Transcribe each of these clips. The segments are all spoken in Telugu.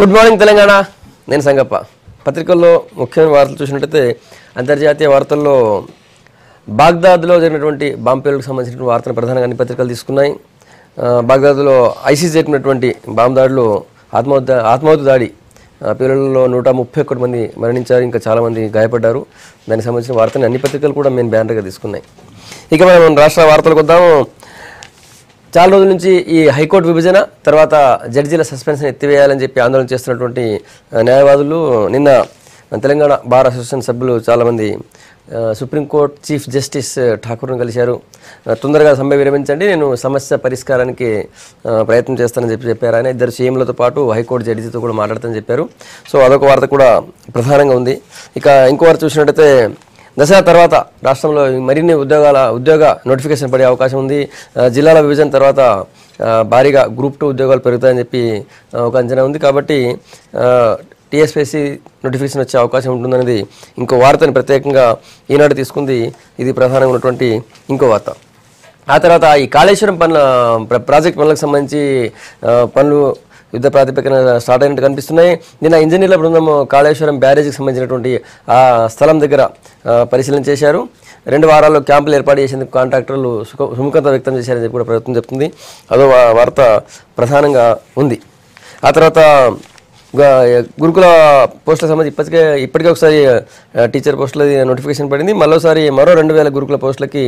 Good morning Telangana. నేను సంగప్ప. పత్రికల్లో ముఖ్యమైన వార్తలు చూసినట్టయితే అంతర్జాతీయ వార్తల్లో బాగ్దాద్లో జరిగినటువంటి బాంబు పేలుడుకు సంబంధించిన వార్తను ప్రధానంగా అన్ని పత్రికలు తీసుకున్నాయి. బాగ్దాద్లో ఐసీస్ జరిపినటువంటి బాంబు దాడిలో ఆత్మాహుతి దాడి పేలుళ్లలో 131 మంది మరణించారు, ఇంకా చాలామంది గాయపడ్డారు. దానికి సంబంధించిన వార్తని అన్ని పత్రికలు కూడా మెయిన్ బ్యానర్గా తీసుకున్నాయి. ఇక మనం రాష్ట్ర వార్తలకు వద్దాము. చాలా రోజుల నుంచి ఈ హైకోర్టు విభజన తర్వాత జడ్జీల సస్పెన్షన్ ఎత్తివేయాలని చెప్పి ఆందోళన చేస్తున్నటువంటి న్యాయవాదులు నిన్న తెలంగాణ బార్ అసోసియేషన్ సభ్యులు చాలామంది సుప్రీంకోర్టు చీఫ్ జస్టిస్ ఠాకూర్ను కలిశారు. తొందరగా సమ్మె విరమించండి, నేను సమస్య పరిష్కారానికి ప్రయత్నం చేస్తానని చెప్పారు. ఆయన ఇద్దరు సీఎంలతో పాటు హైకోర్టు జడ్జితో కూడా మాట్లాడతానని చెప్పారు. సో అదొక వార్త కూడా ప్రధానంగా ఉంది. ఇక ఇంకో వార్త చూసినట్టయితే దసరా తర్వాత రాష్ట్రంలో మరిన్ని ఉద్యోగ నోటిఫికేషన్ పడే అవకాశం ఉంది. జిల్లాల విభజన తర్వాత భారీగా గ్రూప్ 2 ఉద్యోగాలు పెరుగుతాయని చెప్పి ఒక అంచనా ఉంది. కాబట్టి టీఎస్పీఎస్సీ నోటిఫికేషన్ వచ్చే అవకాశం ఉంటుందనేది ఇంకో వార్తని ప్రత్యేకంగా ఈనాడు తీసుకుంది. ఇది ప్రధానంగా ఉన్నటువంటి ఇంకో వార్త. ఆ తర్వాత ఈ కాళేశ్వరం ప్రాజెక్ట్ పనులకు సంబంధించి పనులు యుద్ధ ప్రాతిపదికన స్టార్ట్ అయినట్టు కనిపిస్తున్నాయి. నిన్న ఇంజనీర్ల బృందం కాళేశ్వరం బ్యారేజీకి సంబంధించినటువంటి ఆ స్థలం దగ్గర పరిశీలన చేశారు. 2 వారాల్లో క్యాంపులు ఏర్పాటు చేసేందుకు కాంట్రాక్టర్లు సుముఖత వ్యక్తం చేశారని చెప్పి కూడా ప్రభుత్వం చెప్తుంది. అదో వార్త ప్రధానంగా ఉంది. ఆ తర్వాత గురుకుల పోస్టులకు సంబంధించి ఇప్పటికే ఒకసారి టీచర్ పోస్టుల నోటిఫికేషన్ పడింది. మరో 2,000 గురుకుల పోస్టులకి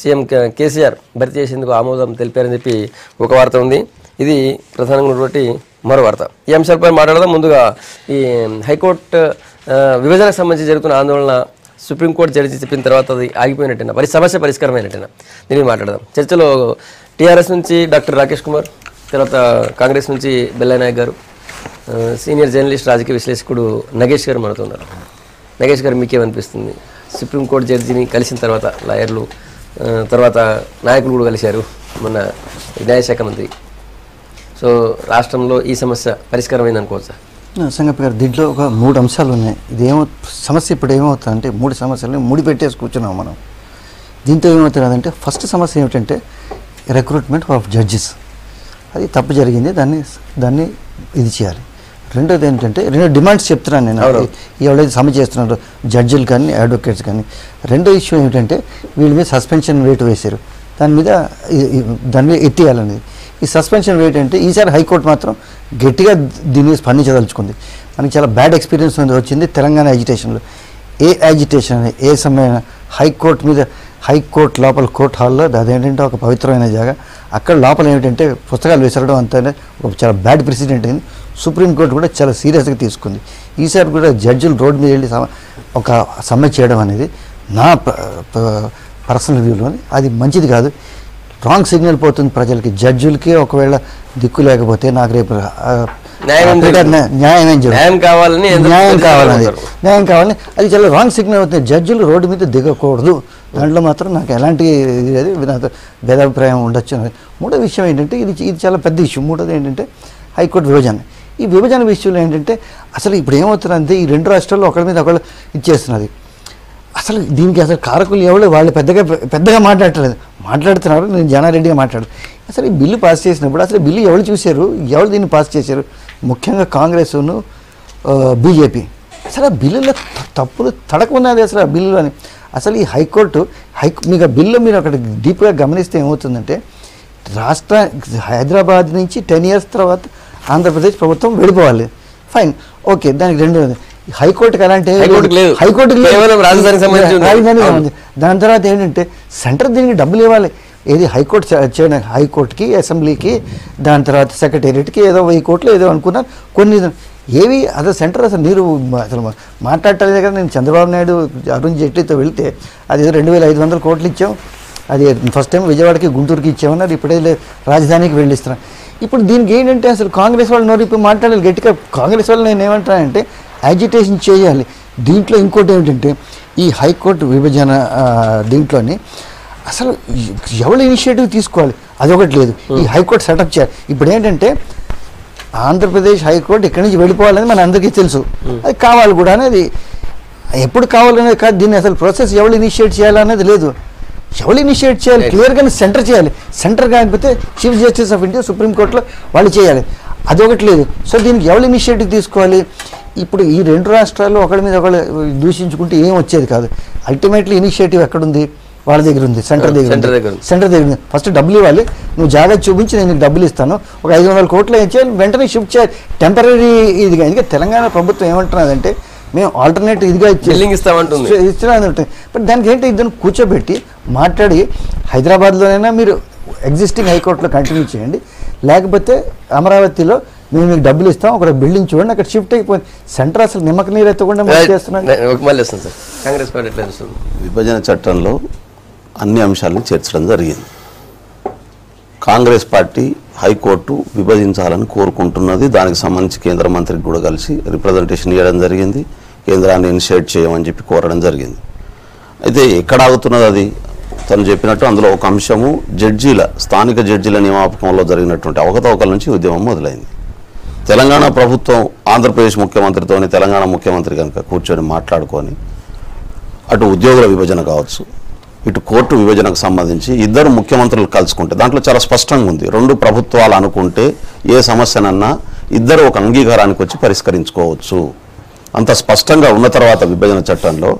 సీఎం కేసీఆర్ భర్తీ చేసేందుకు ఆమోదం తెలిపారని చెప్పి ఒక వార్త ఉంది. ఇది ప్రధానంగా ఉన్నటువంటి మరో వార్త. ఈ అంశాలపై మాట్లాడదాం. ముందుగా ఈ హైకోర్టు విభజనకు సంబంధించి జరుగుతున్న ఆందోళన సుప్రీంకోర్టు జడ్జి చెప్పిన తర్వాత అది ఆగిపోయినట్టేనా, సమస్య పరిష్కారమైనట్టేనా, దీన్ని మాట్లాడదాం. చర్చలో టీఆర్ఎస్ నుంచి డాక్టర్ రాకేష్ కుమార్, తర్వాత కాంగ్రెస్ నుంచి బెల్లయ్య నాయక్ గారు, సీనియర్ జర్నలిస్ట్ రాజకీయ విశ్లేషకుడు నగేష్ గారు మనతున్నారు. నగేష్ గారు, మీకేమనిపిస్తుంది? సుప్రీంకోర్టు జడ్జిని కలిసిన తర్వాత లాయర్లు, తర్వాత నాయకులు కూడా కలిశారు, మొన్న న్యాయశాఖ మంత్రి. సో రాష్ట్రంలో ఈ సమస్య పరిష్కారమైంది అనుకోవచ్చా? సంగప్ప గారు, దీంట్లో ఒక 3 అంశాలు ఉన్నాయి. సమస్య ఇప్పుడు ఏమవుతుందంటే 3 సమస్యలు ముడిపెట్టేసి కూర్చున్నాం మనం. దీంతో ఏమవుతుందంటే ఫస్ట్ సమస్య ఏమిటంటే రిక్రూట్మెంట్ ఆఫ్ జడ్జెస్. అది తప్పు జరిగింది, దాన్ని ఇది చేయాలి. రెండోది ఏంటంటే 2 డిమాండ్స్ చెప్తున్నాను నేను, ఎవరైతే సమ్మె చేస్తున్నారో జడ్జిలు కానీ అడ్వకేట్స్ కానీ. రెండో ఇష్యూ ఏమిటంటే వీళ్ళ మీద సస్పెన్షన్ వేటు వేశారు, దాని మీద ఎత్తేయాలనేది. ఈ సస్పెన్షన్ వేట్ అంటే ఈసారి హైకోర్టు మాత్రం గట్టిగా దీన్ని స్పందించదలుచుకుంది. మనకి చాలా బ్యాడ్ ఎక్స్పీరియన్స్ వచ్చింది తెలంగాణ యాజిటేషన్లో. యాజిటేషన్ ఏ సమయమైనా హైకోర్టు లోపల కోర్ట్ హాల్లో అదేంటంటే ఒక పవిత్రమైన జాగా, అక్కడ లోపల ఏమిటంటే పుస్తకాలు విసరడం అంతా ఒక చాలా బ్యాడ్ ప్రెసిడెంట్ అయింది. సుప్రీంకోర్టు కూడా చాలా సీరియస్గా తీసుకుంది. ఈసారి కూడా జడ్జిలు రోడ్డు మీద వెళ్ళి ఒక సమ్మె చేయడం అనేది నా పర్సనల్ వ్యూలోని అది మంచిది కాదు. రాంగ్ సిగ్నల్ పోతుంది ప్రజలకి. జడ్జిలకి ఒకవేళ దిక్కు లేకపోతే నాకు రేపు న్యాయం కావాలని అది చాలా రాంగ్ సిగ్నల్ అవుతుంది. జడ్జిలు రోడ్డు మీద దిగకూడదు. దాంట్లో మాత్రం నాకు ఎలాంటి నాతో భేదాభిప్రాయం ఉండొచ్చు. మూడో విషయం ఏంటంటే ఇది చాలా పెద్ద ఇష్యూ. మూడోది ఏంటంటే హైకోర్టు విభజన. ఈ విభజన విషయంలో ఏంటంటే అసలు ఇప్పుడు ఏమవుతుందంటే ఈ 2 రాష్ట్రాల్లో ఒకరి మీద ఒకళ్ళు ఇచ్చేస్తున్నది. అసలు దీనికి అసలు కారకులు ఎవరు వాళ్ళు పెద్దగా మాట్లాడుతున్నారు. నేను జానారెడ్డిగా అసలు ఈ బిల్లు పాస్ చేసినప్పుడు అసలు బిల్లు ఎవరు చూశారు, ఎవరు దీన్ని పాస్ చేశారు? ముఖ్యంగా కాంగ్రెస్ను బీజేపీ. అసలు ఆ బిల్లులో తప్పులు తడకున్నది అసలు ఆ బిల్లు అని. అసలు ఈ మీకు ఆ బిల్లు మీరు అక్కడ డీప్గా గమనిస్తే ఏమవుతుందంటే హైదరాబాద్ నుంచి 10 years తర్వాత ఆంధ్రప్రదేశ్ ప్రభుత్వం వెళ్ళిపోవాలి. Fine, okay. దానికి 2 హైకోర్టుకి అలాంటి రాజధానికి సంబంధించి. దాని తర్వాత ఏంటంటే సెంటర్ దీనికి డబ్బులు ఇవ్వాలి. ఏది హైకోర్టుకి, అసెంబ్లీకి, దాని తర్వాత సెక్రటేరియట్కి ఏదో 1000 కోట్లు ఏదో అనుకున్నారు. కొన్ని ఏవి అసలు సెంటర్ అసలు అసలు మాట్లాడటలేదు కదా. నేను చంద్రబాబు నాయుడు అరుణ్ జైట్లీతో వెళ్తే అది ఏదో 2,500 కోట్లు ఇచ్చాం. అది ఫస్ట్ టైం విజయవాడకి గుంటూరుకి ఇచ్చామన్నారు. ఇప్పుడే రాజధానికి వెళ్ళిస్తున్నాం. ఇప్పుడు దీనికి ఏంటంటే అసలు కాంగ్రెస్ వాళ్ళు నోరు మాట్లాడాలి గట్టిగా. కాంగ్రెస్ వాళ్ళు నేను ఏమంటానంటే యాజిటేషన్ చేయాలి. దీంట్లో ఇంకోటి ఏమిటంటే ఈ హైకోర్టు విభజన దీంట్లోని అసలు ఎవరు ఇనిషియేటివ్ తీసుకోవాలి అదొకటి లేదు. ఈ హైకోర్టు సెటప్ చేయాలి. ఇప్పుడు ఏంటంటే ఆంధ్రప్రదేశ్ హైకోర్టు ఇక్కడి నుంచి వెళ్ళిపోవాలని మన అందరికీ తెలుసు. అది కావాలి కూడా అనేది ఎప్పుడు కావాలనేది కాదు. దీన్ని అసలు ప్రాసెస్ ఎవరు ఇనిషియేట్ చేయాలనేది లేదు. ఎవరు ఇనిషియేట్ చేయాలి? క్లియర్గా సెంటర్ చేయాలి. సెంటర్ కాకపోతే చీఫ్ జస్టిస్ ఆఫ్ ఇండియా సుప్రీంకోర్టులో వాళ్ళు చేయాలి. అదొకటి లేదు. సో దీనికి ఎవరు ఇనిషియేటివ్ తీసుకోవాలి? ఇప్పుడు ఈ రెండు రాష్ట్రాల్లో ఒకరి మీద ఒకళ్ళు దూషించుకుంటే ఏం వచ్చేది కాదు. అల్టిమేట్లీ ఇనిషియేటివ్ ఎక్కడుంది? వాళ్ళ దగ్గర ఉంది, సెంటర్ దగ్గర ఉంది. ఫస్ట్ డబ్బులు ఇవ్వాలి, నువ్వు జాగ్రత్త చూపించి నేను నీకు డబ్బులు ఇస్తాను, ఒక 500 కోట్లు ఇచ్చేయాలి, వెంటనే షిఫ్ట్ చేయాలి టెంపరీ ఇదిగా. ఎందుకంటే తెలంగాణ ప్రభుత్వం ఏమంటున్నదంటే మేము ఆల్టర్నేటివ్ ఇదిగా ఇచ్చినా, బట్ దానికి ఏంటి ఇద్దరు కూర్చోబెట్టి మాట్లాడి హైదరాబాద్లోనైనా మీరు ఎగ్జిస్టింగ్ హైకోర్టులో కంటిన్యూ చేయండి, లేకపోతే అమరావతిలో మేము మీకు డబ్బులు ఇస్తాం, ఒక బిల్డింగ్ చూడండి, అక్కడ షిఫ్ట్ అయిపోయింది. సెంటర్ అసలు నిమ్మక నీరు ఎత్తకుండా చేస్తున్నాం. విభజన చట్టంలో అన్ని అంశాలను చేర్చడం జరిగింది. కాంగ్రెస్ పార్టీ హైకోర్టు విభజించాలని కోరుకుంటున్నది. దానికి సంబంధించి కేంద్ర మంత్రికి కూడా కలిసి రిప్రజెంటేషన్ ఇవ్వడం జరిగింది. కేంద్రాన్ని ఇనిషియేట్ చేయమని చెప్పి కోరడం జరిగింది. అయితే ఎక్కడ ఆగుతున్నది అది? తను చెప్పినట్టు అందులో ఒక అంశము స్థానిక జడ్జీల నియామకంలో జరిగినటువంటి అవకతవకల నుంచి ఉద్యమం మొదలైంది. తెలంగాణ ప్రభుత్వం ఆంధ్రప్రదేశ్ ముఖ్యమంత్రితోని తెలంగాణ ముఖ్యమంత్రి కనుక కూర్చొని మాట్లాడుకొని అటు ఉద్యోగుల విభజన కావచ్చు, ఇటు కోర్టు విభజనకు సంబంధించి ఇద్దరు ముఖ్యమంత్రులు కలుసుకుంటే దాంట్లో చాలా స్పష్టంగా ఉంది. రెండు ప్రభుత్వాలు అనుకుంటే ఏ సమస్యనన్నా ఇద్దరు ఒక అంగీకారానికి వచ్చి పరిష్కరించుకోవచ్చు. అంత స్పష్టంగా ఉన్న తర్వాత విభజన చట్టంలో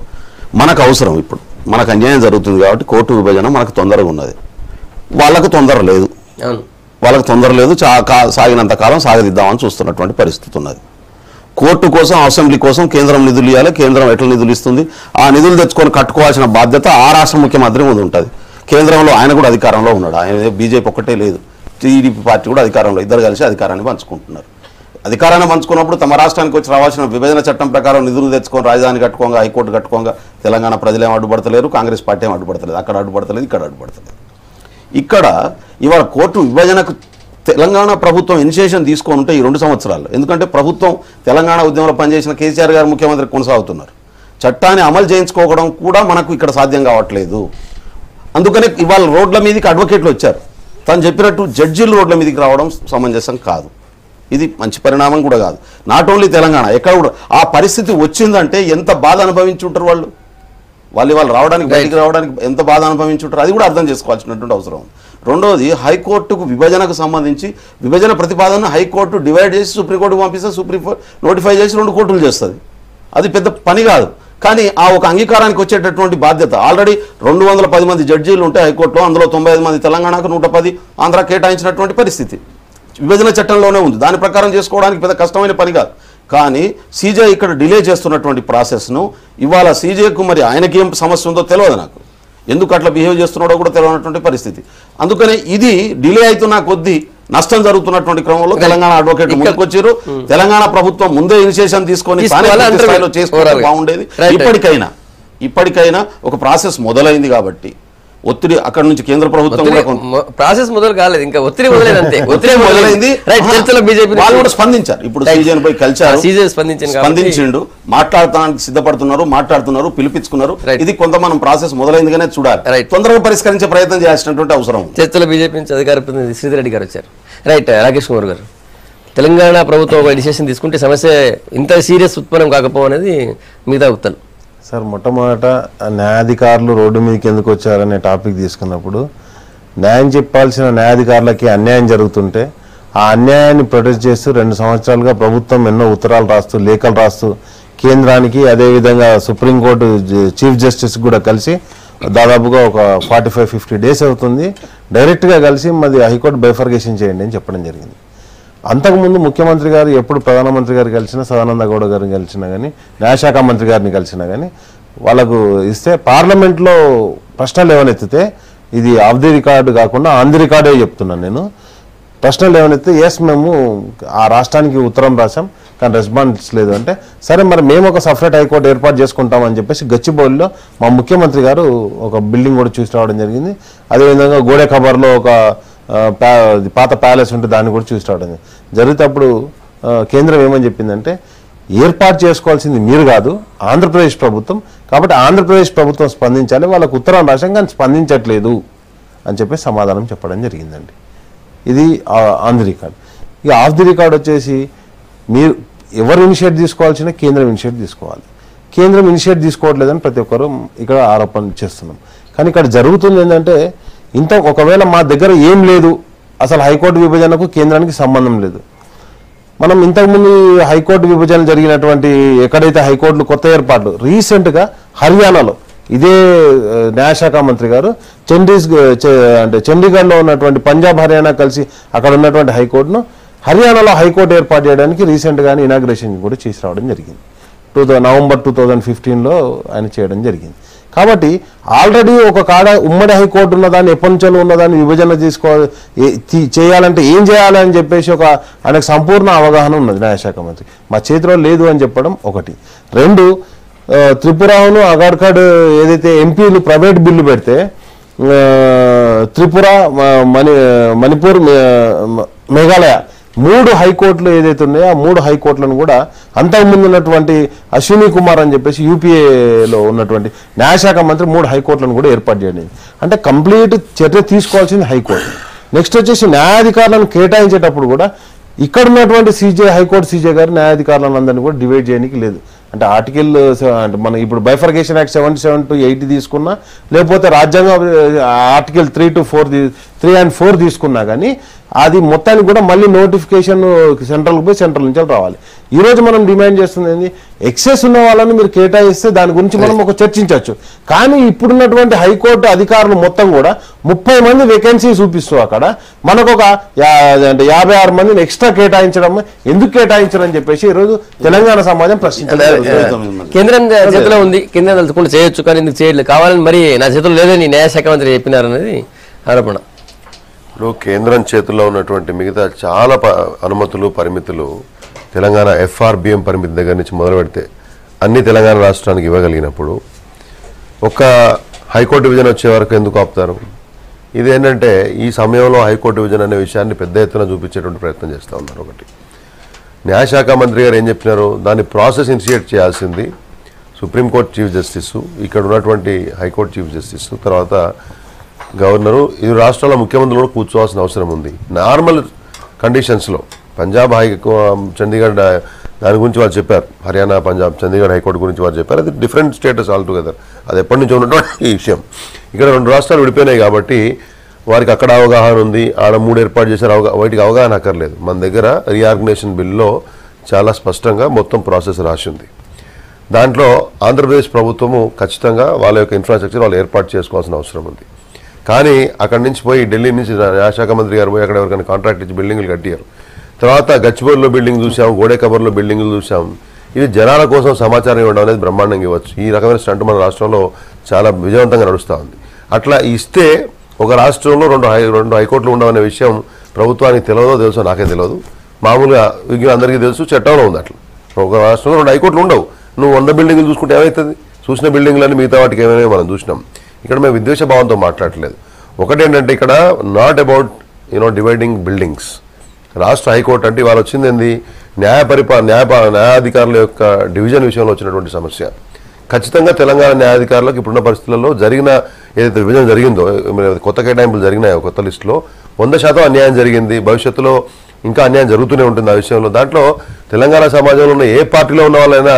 మనకు అవసరం, ఇప్పుడు మనకు అన్యాయం జరుగుతుంది కాబట్టి కోర్టు విభజన మనకు తొందరగా ఉన్నది, వాళ్ళకు తొందర లేదు. సాగినంత కాలం సాగదిద్దామని చూస్తున్నటువంటి పరిస్థితి ఉన్నది. కోర్టు కోసం, అసెంబ్లీ కోసం కేంద్రం నిధులు ఇవ్వాలి. కేంద్రం ఎట్లా నిధులు ఇస్తుంది? ఆ నిధులు తెచ్చుకొని కట్టుకోవాల్సిన బాధ్యత ఆ రాష్ట్ర ముఖ్యమంత్రి ముందు ఉంటుంది. కేంద్రంలో ఆయన కూడా అధికారంలో ఉన్నాడు. ఆయన బీజేపీ ఒక్కటే లేదు, టీడీపీ పార్టీ కూడా అధికారంలో, ఇద్దరు కలిసి అధికారాన్ని పంచుకుంటున్నారు. అధికారాన్ని పంచుకున్నప్పుడు తమ రాష్ట్రానికి వచ్చి రావాల్సిన విభజన చట్టం ప్రకారం నిధులు తెచ్చుకొని రాజధాని కట్టుకోగా, హైకోర్టు కట్టుకోగా తెలంగాణ ప్రజలు ఏం అడ్డుపడతలేరు, కాంగ్రెస్ పార్టీ ఏం అడ్డుపడతలేదు. అక్కడ అడ్డుపడతలేదు, ఇక్కడ అడ్డుపడతలేదు. ఇక్కడ ఇవాళ కోర్టు విభజనకు తెలంగాణ ప్రభుత్వం ఇనిషియేషన్ తీసుకొని ఉంటే ఈ 2 సంవత్సరాలు, ఎందుకంటే ప్రభుత్వం తెలంగాణ ఉద్యమంలో పనిచేసిన కేసీఆర్ గారు ముఖ్యమంత్రి కొనసాగుతున్నారు. చట్టాన్ని అమలు చేయించుకోవడం కూడా మనకు ఇక్కడ సాధ్యం కావట్లేదు. అందుకనే ఇవాళ రోడ్ల మీదకి అడ్వకేట్లు వచ్చారు. తను చెప్పినట్టు జడ్జీలు రోడ్ల మీదకి రావడం సమంజసం కాదు. ఇది మంచి పరిణామం కూడా కాదు. నాట్ ఓన్లీ తెలంగాణ, ఎక్కడ కూడా ఆ పరిస్థితి వచ్చిందంటే ఎంత బాధ అనుభవించుంటారు వాళ్ళు రావడానికి, బయటికి రావడానికి ఎంత బాధ అనుభవించుంటారు, అది కూడా అర్థం చేసుకోవాల్సినటువంటి అవసరం ఉంది. రెండోది, హైకోర్టుకు విభజనకు సంబంధించి విభజన ప్రతిపాదన హైకోర్టు డివైడ్ చేసి సుప్రీంకోర్టుకు పంపిస్తే సుప్రీంకోర్టు నోటిఫై చేసి 2 కోర్టులు చేస్తుంది. అది పెద్ద పని కాదు. కానీ ఆ ఒక అంగీకారానికి వచ్చేటటువంటి బాధ్యత ఆల్రెడీ 210 మంది జడ్జీలు ఉంటే హైకోర్టులో, అందులో 95 మంది తెలంగాణకు, 110 ఆంధ్ర కేటాయించినటువంటి పరిస్థితి విభజన చట్టంలోనే ఉంది. దాని ప్రకారం చేసుకోవడానికి పెద్ద కష్టమైన పని కాదు. కానీ సీజే ఇక్కడ డిలే చేస్తున్నటువంటి ప్రాసెస్ను ఇవాళ సీజేకు మరి ఆయనకి ఏం సమస్య ఉందో తెలియదు, నాకు ఎందుకు అట్లా బిహేవ్ చేస్తున్నాడో కూడా తెలియనటువంటి పరిస్థితి. అందుకనే ఇది డిలే అవుతున్న కొద్దీ నష్టం జరుగుతున్నటువంటి క్రమంలో తెలంగాణ అడ్వకేట్ ముందుకొచ్చారు. తెలంగాణ ప్రభుత్వం ముందే ఇనిషియేషన్ తీసుకొని చేసుకోవడం బాగుండేది. ఇప్పటికైనా ఒక ప్రాసెస్ మొదలైంది కాబట్టి ఒత్తిడి అక్కడ నుంచి కేంద్ర ప్రభుత్వం ప్రాసెస్ మొదలు కాలేదు, ఇంకా ఒత్తిడి మొదలైంది, అంతే. ఒత్తిడి మొదలైంది. బీజేపీ వాళ్ళు కూడా స్పందించారు. ఇప్పుడు సీజన్ పోయి కలిసారు, స్పందించిండు, మాట్లాడటానికి మాట్లాడుతున్నారు, పిలిపించుకున్నారు. ఇది కొంత మనం ప్రాసెస్ మొదలైందిగానే చూడాలి. తొందరగా పరిష్కరించే ప్రయత్నం చేయాల్సినటువంటి అవసరం. చర్చలో బీజేపీ నుంచి అధికార ప్రతినిధి శ్రీధర్ రెడ్డి గారు వచ్చారు. రైట్, రాకేష్ కుమార్ గారు, తెలంగాణ ప్రభుత్వం ఒక డిసిషన్ తీసుకుంటే సమస్య ఇంత సీరియస్ ఉత్పన్నం కాకపోవనేది మిగతా ఉత్తరం. సార్, మొట్టమొదట న్యాయాధికారులు రోడ్డు మీదకి ఎందుకు వచ్చారనే టాపిక్ తీసుకున్నప్పుడు న్యాయం చెప్పాల్సిన న్యాయాధికారులకి అన్యాయం జరుగుతుంటే ఆ అన్యాయాన్ని ప్రొటెస్ట్ చేస్తూ 2 సంవత్సరాలుగా ప్రభుత్వం ఎన్నో ఉత్తరాలు రాస్తూ, లేఖలు రాస్తూ కేంద్రానికి, అదేవిధంగా సుప్రీంకోర్టు చీఫ్ జస్టిస్ కూడా కలిసి దాదాపుగా ఒక 45-50 డేస్ అవుతుంది డైరెక్ట్గా కలిసి మరి హైకోర్టు బైఫర్గేషన్ చేయండి అని చెప్పడం జరిగింది. అంతకుముందు ముఖ్యమంత్రి గారు ఎప్పుడు ప్రధానమంత్రి గారు కలిసినా, సదానంద గౌడ గారిని కలిసినా కానీ, న్యాయశాఖ మంత్రి గారిని కలిసినా కానీ వాళ్ళకు ఇస్తే పార్లమెంట్లో ప్రశ్నలు ఏమనెత్తితే ఇది ఆఫ్ ది రికార్డు కాకుండా ఆన్ ది రికార్డే చెప్తున్నాను నేను. ప్రశ్నలు ఏమనెత్తితే ఎస్ మేము ఆ రాష్ట్రానికి ఉత్తరం రాసాం కానీ రెస్పాన్స్ లేదు అంటే, సరే మరి మేము ఒక సపరేట్ హైకోర్టు ఏర్పాటు చేసుకుంటామని చెప్పేసి గచ్చిబౌలిలో మా ముఖ్యమంత్రి గారు ఒక బిల్డింగ్ కూడా చూసి రావడం జరిగింది. అదేవిధంగా గోడే ఖబర్లో ఒక పాత ప్యాలెస్ ఉంటే దాన్ని కూడా చూసి రావడం జరిగితే అప్పుడు కేంద్రం ఏమని చెప్పిందంటే, ఏర్పాటు చేసుకోవాల్సింది మీరు కాదు, ఆంధ్రప్రదేశ్ ప్రభుత్వం, కాబట్టి ఆంధ్రప్రదేశ్ ప్రభుత్వం స్పందించాలి, వాళ్ళకు ఉత్తరం రాశాం కానీ స్పందించట్లేదు అని చెప్పి సమాధానం చెప్పడం జరిగిందండి. ఇది ఆన్ ది రికార్డ్. ఇక ఆఫ్ ది రికార్డ్ వచ్చేసి మీరు ఎవరు ఇనిషియేట్ తీసుకోవాల్సిన కేంద్రం ఇనిషియేట్ తీసుకోవాలి. కేంద్రం ఇనిషియేట్ తీసుకోవట్లేదని ప్రతి ఒక్కరు ఇక్కడ ఆరోపణలు చేస్తున్నాం. కానీ ఇక్కడ జరుగుతుంది ఏంటంటే, ఒకవేళ మా దగ్గర ఏం లేదు, అసలు హైకోర్టు విభజనకు కేంద్రానికి సంబంధం లేదు, మనం ఇంతకుముందు హైకోర్టు విభజన జరిగినటువంటి ఎక్కడైతే హైకోర్టులు కొత్త ఏర్పాట్లు రీసెంట్గా హర్యానాలో ఇదే న్యాయశాఖ మంత్రి గారు చండీగఢ్లో ఉన్నటువంటి పంజాబ్ హర్యానా కలిసి అక్కడ ఉన్నటువంటి హైకోర్టును హర్యానాలో హైకోర్టు ఏర్పాటు చేయడానికి రీసెంట్గానే ఇనాగ్రేషన్ కూడా చేసి రావడం జరిగింది. నవంబర్ 2015లో ఆయన చేయడం జరిగింది. కాబట్టి ఆల్రెడీ ఒక కాడ ఉమ్మడి హైకోర్టు ఉన్నదాన్ని ఎప్పటి నుంచో ఉన్నదాన్ని విభజన చేయాలంటే ఏం చేయాలని చెప్పేసి ఆయనకు సంపూర్ణ అవగాహన ఉన్నది న్యాయశాఖ మంత్రి. మా చేతిలో లేదు అని చెప్పడం ఒకటి. రెండు, త్రిపురను అగాడ్కడ్ ఏదైతే ఎంపీలు ప్రైవేట్ బిల్లు పెడితే త్రిపుర, మణిపూర్, మేఘాలయ 3 హైకోర్టులు ఏదైతే ఉన్నాయో ఆ 3 హైకోర్టులను కూడా అంతకుముందు ఉన్నటువంటి అశ్విని కుమార్ అని చెప్పేసి యూపీఏలో ఉన్నటువంటి న్యాయశాఖ మంత్రి 3 హైకోర్టులను కూడా ఏర్పాటు చేయండి. అంటే కంప్లీట్ చర్య తీసుకోవాల్సింది హైకోర్టు. నెక్స్ట్ వచ్చేసి న్యాయాధికారులను కేటాయించేటప్పుడు కూడా ఇక్కడ ఉన్నటువంటి హైకోర్టు సీజే గారు న్యాయాధికారులను అందరినీ కూడా డివైడ్ చేయడానికి లేదు. అంటే ఆర్టికల్ అంటే మనం ఇప్పుడు బైఫర్కేషన్ యాక్ట్ 77 to 80 తీసుకున్నా, లేకపోతే రాజ్యాంగం ఆర్టికల్ 3 to 3 and 4 తీసుకున్నా కానీ అది మొత్తానికి కూడా మళ్ళీ నోటిఫికేషన్ సెంట్రల్కి పోయి సెంట్రల్ నుంచి రావాలి. ఈరోజు మనం డిమాండ్ చేస్తుంది ఏంది, ఎక్సెస్ ఉన్న వాళ్ళని మీరు కేటాయిస్తే దాని గురించి మనం చర్చించవచ్చు. కానీ ఇప్పుడున్నటువంటి హైకోర్టు అధికారులు మొత్తం కూడా 30 మంది వేకెన్సీ చూపిస్తూ అక్కడ మనకు ఒక 56 మందిని ఎక్స్ట్రా కేటాయించడం ఎందుకు కేటాయించడం అని చెప్పేసి ఈరోజు తెలంగాణ సమాజం ప్రశ్నించారు. కేంద్రం చేతిలో ఉంది, కేంద్రం తలుచుకుంటే చేయొచ్చు, కానీ ఎందుకు చేయలేదు, కావాలని మరి నా చేతిలో లేదని న్యాయశాఖ మంత్రి చెప్పినారనేది ఆరోపణ. ఇప్పుడు కేంద్రం చేతుల్లో ఉన్నటువంటి మిగతా చాలా అనుమతులు పరిమితులు తెలంగాణ FRBM పరిమితి దగ్గర నుంచి మొదలు పెడితే అన్ని తెలంగాణ రాష్ట్రానికి ఇవ్వగలిగినప్పుడు ఒక హైకోర్టు విభజన వచ్చే వరకు ఎందుకు ఆపుతారు? ఇదేంటంటే ఈ సమయంలో హైకోర్టు విభజన అనే విషయాన్ని పెద్ద ఎత్తున చూపించేటువంటి ప్రయత్నం చేస్తూ ఉన్నారు. ఒకటి, న్యాయశాఖ మంత్రి గారు ఏం చెప్పినారు, దాని ప్రాసెస్ ఇనిషియేట్ చేయాల్సింది సుప్రీంకోర్టు చీఫ్ జస్టిస్, ఇక్కడ ఉన్నటువంటి హైకోర్టు చీఫ్ జస్టిస్, తర్వాత గవర్నరు, ఇది రాష్ట్రాల ముఖ్యమంత్రులు కూడా కూర్చోవాల్సిన అవసరం ఉంది. నార్మల్ కండిషన్స్లో పంజాబ్ చండీగఢ్ దాని గురించి వాళ్ళు చెప్పారు, హర్యానా, పంజాబ్, చండీగఢ్ హైకోర్టు గురించి వాళ్ళు చెప్పారు. అది డిఫరెంట్ స్టేటస్ ఆల్ టుగెదర్, అది ఎప్పటి నుంచో ఉన్నటువంటి ఈ విషయం. ఇక్కడ 2 రాష్ట్రాలు విడిపోయినాయి కాబట్టి వారికి అక్కడ అవగాహన ఉంది, ఆడ 3 ఏర్పాటు చేశారు, వాటికి అవగాహన అక్కర్లేదు. మన దగ్గర రీఆర్గనైజేషన్ బిల్లో చాలా స్పష్టంగా మొత్తం ప్రాసెస్ రాసి ఉంది. దాంట్లో ఆంధ్రప్రదేశ్ ప్రభుత్వము ఖచ్చితంగా వాళ్ళ యొక్క ఇన్ఫ్రాస్ట్రక్చర్ వాళ్ళు ఏర్పాటు చేసుకోవాల్సిన అవసరం ఉంది. కానీ అక్కడి నుంచి పోయి ఢిల్లీ నుంచి న్యాయశాఖ మంత్రి గారు పోయి అక్కడ ఎవరికైనా కాంట్రాక్ట్ ఇచ్చి బిల్డింగ్లు కట్టారు. తర్వాత గచ్చిబౌలిలో బిల్డింగ్ చూసాం, గోడేకబర్లో బిల్డింగ్లు చూసాం. ఇవి జనాల కోసం సమాచారం ఇవ్వడం అనేది బ్రహ్మాండంగా ఇవ్వచ్చు. ఈ రకమైన స్టంట్ మన రాష్ట్రంలో చాలా విజయవంతంగా నడుస్తూ ఉంది. అట్లా ఇస్తే ఒక రాష్ట్రంలో 2 హైకోర్టులు ఉండవనే విషయం ప్రభుత్వానికి తెలియదో తెలుసో నాకే తెలియదు, మామూలుగా అందరికీ తెలుసు, చట్టంలో ఉంది. అట్లా ఒక రాష్ట్రంలో 2 హైకోర్టులు ఉండవు. నువ్వు 100 బిల్డింగ్లు చూసుకుంటే ఏమవుతుంది? చూసిన బిల్డింగ్లన్నీ మిగతా వాటికి ఏమైనా మనం చూసినాం. ఇక్కడ మేము విద్వేష భావంతో మాట్లాడలేదు. ఒకటేంటంటే ఇక్కడ నాట్ అబౌట్ డివైడింగ్ బిల్డింగ్స్. రాష్ట్ర హైకోర్టు అంటే వాళ్ళు వచ్చింది ఏంది, న్యాయాధికారుల యొక్క డివిజన్ విషయంలో వచ్చినటువంటి సమస్య. ఖచ్చితంగా తెలంగాణ న్యాయాధికారులకు ఇప్పుడున్న పరిస్థితులలో జరిగిన ఏదైతే విభజన జరిగిందో, కొత్త కేటాయింపులు జరిగినాయో కొత్త లిస్టులో 100% అన్యాయం జరిగింది. భవిష్యత్తులో ఇంకా అన్యాయం జరుగుతూనే ఉంటుంది ఆ విషయంలో. దాంట్లో తెలంగాణ సమాజంలో ఉన్న ఏ పార్టీలో ఉన్న వాళ్ళైనా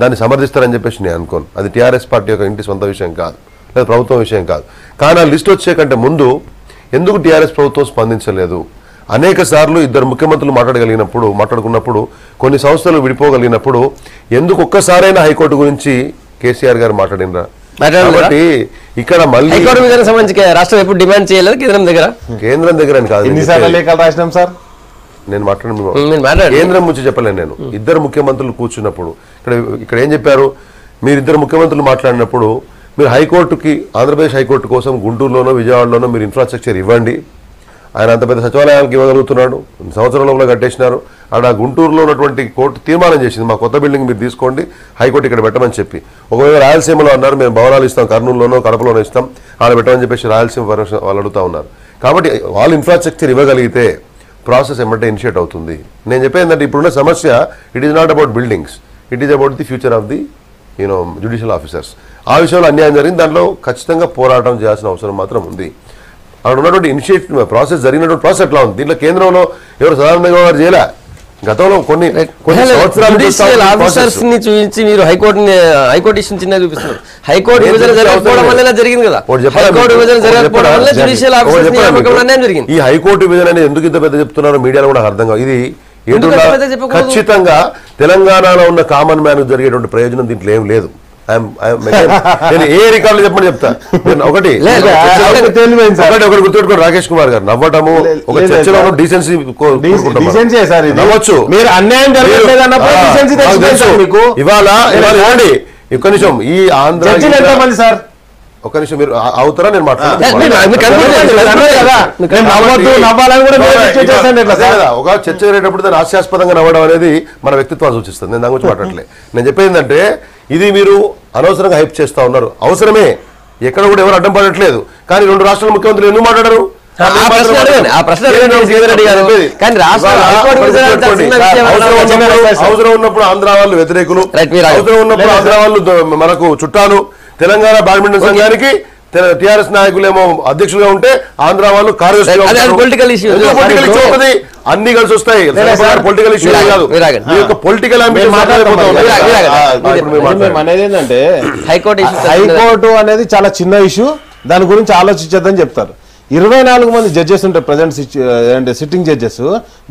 దాన్ని సమర్థిస్తారని చెప్పేసి నేను అనుకోను. అది టీఆర్ఎస్ పార్టీ యొక్క ఇంటి సొంత విషయం కాదు, లేదా ప్రభుత్వం విషయం కాదు. కానీ ఆ లిస్ట్ వచ్చే కంటే ముందు ఎందుకు టీఆర్ఎస్ ప్రభుత్వం స్పందించలేదు? అనేక సార్లు 2 ముఖ్యమంత్రులు మాట్లాడుకున్నప్పుడు కొన్ని సంస్థలు విడిపోగలిగినప్పుడు ఎందుకు ఒక్కసారైనా హైకోర్టు గురించి కేసీఆర్ గారు మాట్లాడినరా? కాబట్టి ఇక్కడ మళ్ళీ హైకోర్టు విధానం సంబంధించి రాష్ట్రం ఎప్పుడు డిమాండ్ చేయలేదు కేంద్రం దగ్గర అని కాదు. ఎన్నిసార్లు లేఖలు రాసినాం సార్? నేను మాట్లాడిన కేంద్రం గురించి చెప్పలేను. నేను 2 ముఖ్యమంత్రులు కూర్చున్నప్పుడు ఇక్కడ ఏం చెప్పారు, మీరు 2 ముఖ్యమంత్రులు మాట్లాడినప్పుడు మీరు హైకోర్టుకి, ఆంధ్రప్రదేశ్ హైకోర్టు కోసం గుంటూరులోనో విజయవాడలోనో మీరు ఇన్ఫ్రాస్ట్రక్చర్ ఇవ్వండి. ఆయన అంత పెద్ద సచివాలయానికి ఇవ్వగలుగుతున్నాడు, సంవత్సరంలో కట్టేసినారు. ఆడ గుంటూరులో ఉన్నటువంటి కోర్టు తీర్మానం చేసింది, మా కొత్త బిల్డింగ్ మీరు తీసుకోండి, హైకోర్టు ఇక్కడ పెట్టమని చెప్పి. ఒకవేళ రాయలసీమలో అన్నారు మేము భవనాలు ఇస్తాం, కర్నూలులోనో కడపలోనో ఇస్తాం, ఆడ పెట్టమని చెప్పేసి రాయలసీమ వాళ్ళు అడుగుతూ ఉన్నారు. కాబట్టి వాళ్ళు ఇన్ఫ్రాస్ట్రక్చర్ ఇవ్వగలిగితే ప్రాసెస్ ఎమ్మటే ఇనిషియేట్ అవుతుంది. నేను చెప్పేది ఏంటంటే ఇప్పుడున్న సమస్య it is not about buildings, it is about the future of the judicial officers. ఆ విషయంలో అన్యాయం జరిగింది, దాంట్లో ఖచ్చితంగా పోరాటం చేయాల్సిన అవసరం మాత్రం ఉంది. అక్కడ ఉన్నటువంటి ఇనిషియేటివ్ ప్రాసెస్ జరిగినటువంటి ప్రాసెస్ ఎట్లా ఉంది? దీంట్లో కేంద్రంలో ఎవరు సదానందంగా గారు చేయలే. గతంలో కొన్ని ఆఫీసర్స్ ని చూపించి మీరు హైకోర్టు ఇష్యూ చిన్న చూపిస్తున్నారు. హైకోర్టు విభజన జరగకపోవడం వల్ల జరిగింది కదా. హైకోర్టు విభజన జరగకపోవడం వల్ల జ్యుడిషియల్ ఆఫీసర్స్ నియామకం అన్యాయం జరిగింది. ఈ హైకోర్టు విభజన అనేది ఎందుకు ఇంత పెద్ద చెప్తున్నారో మీడియాలో కూడా అర్థం కాదు. ఇది ఖచ్చితంగా తెలంగాణలో ఉన్న కామన్ మ్యాన్ జరిగేటువంటి ప్రయోజనం దీంట్లో ఏం లేదు. నేను ఏ రికార్డులు చెప్పమని చెప్తా. ఒకటి గుర్తుపెట్టుకోండి, రాకేష్ కుమార్ గారు నవ్వటము ఒక చర్చలో డీసెన్సీ నవ్వచ్చు. ఇవాళ ఇవ్వండి ఒక్క నిమిషం. ఈ ఆంధ్ర సార్ ఒక్క నిమిషం మీరు అవుతారా, నేను ఒక చర్చ జరిగేటప్పుడు దాన్ని హాస్యాస్పదంగా నవ్వడం అనేది మన వ్యక్తిత్వాన్ని సూచిస్తుంది. నేను దాని గురించి మాట్లాడలే. నేను చెప్పేది ఏంటంటే ఇది మీరు అనవసరంగా హైప్ చేస్తా ఉన్నారు. అవసరమే, ఎక్కడ కూడా ఎవరు అడ్డం పడట్లేదు. కానీ 2 రాష్ట్రాల ముఖ్యమంత్రులు ఎందుకు మాట్లాడరు? అవసరం ఉన్నప్పుడు ఆంధ్ర వాళ్ళు వ్యతిరేకులు, అవసరం ఉన్నప్పుడు ఆంధ్ర వాళ్ళు మనకు చుట్టాలు. తెలంగాణ బ్యాడ్మింటన్ సంఘానికి టిఆర్ఎస్ నాయకులేమో అధ్యక్షులుగా ఉంటే ఆంధ్ర వాళ్ళు పొలిటికల్ ఇష్యూ అన్ని కలిసి వస్తాయి. పొలిటికల్ ఇష్యూ కాదు, పొలిటికల్ అనేది ఏంటంటే హైకోర్టు అనేది చాలా చిన్న ఇష్యూ, దాని గురించి ఆలోచించద్దని చెప్తారు. 24 మంది జడ్జెస్ ఉంటారు ప్రజెంట్ సిట్టింగ్ జడ్జెస్.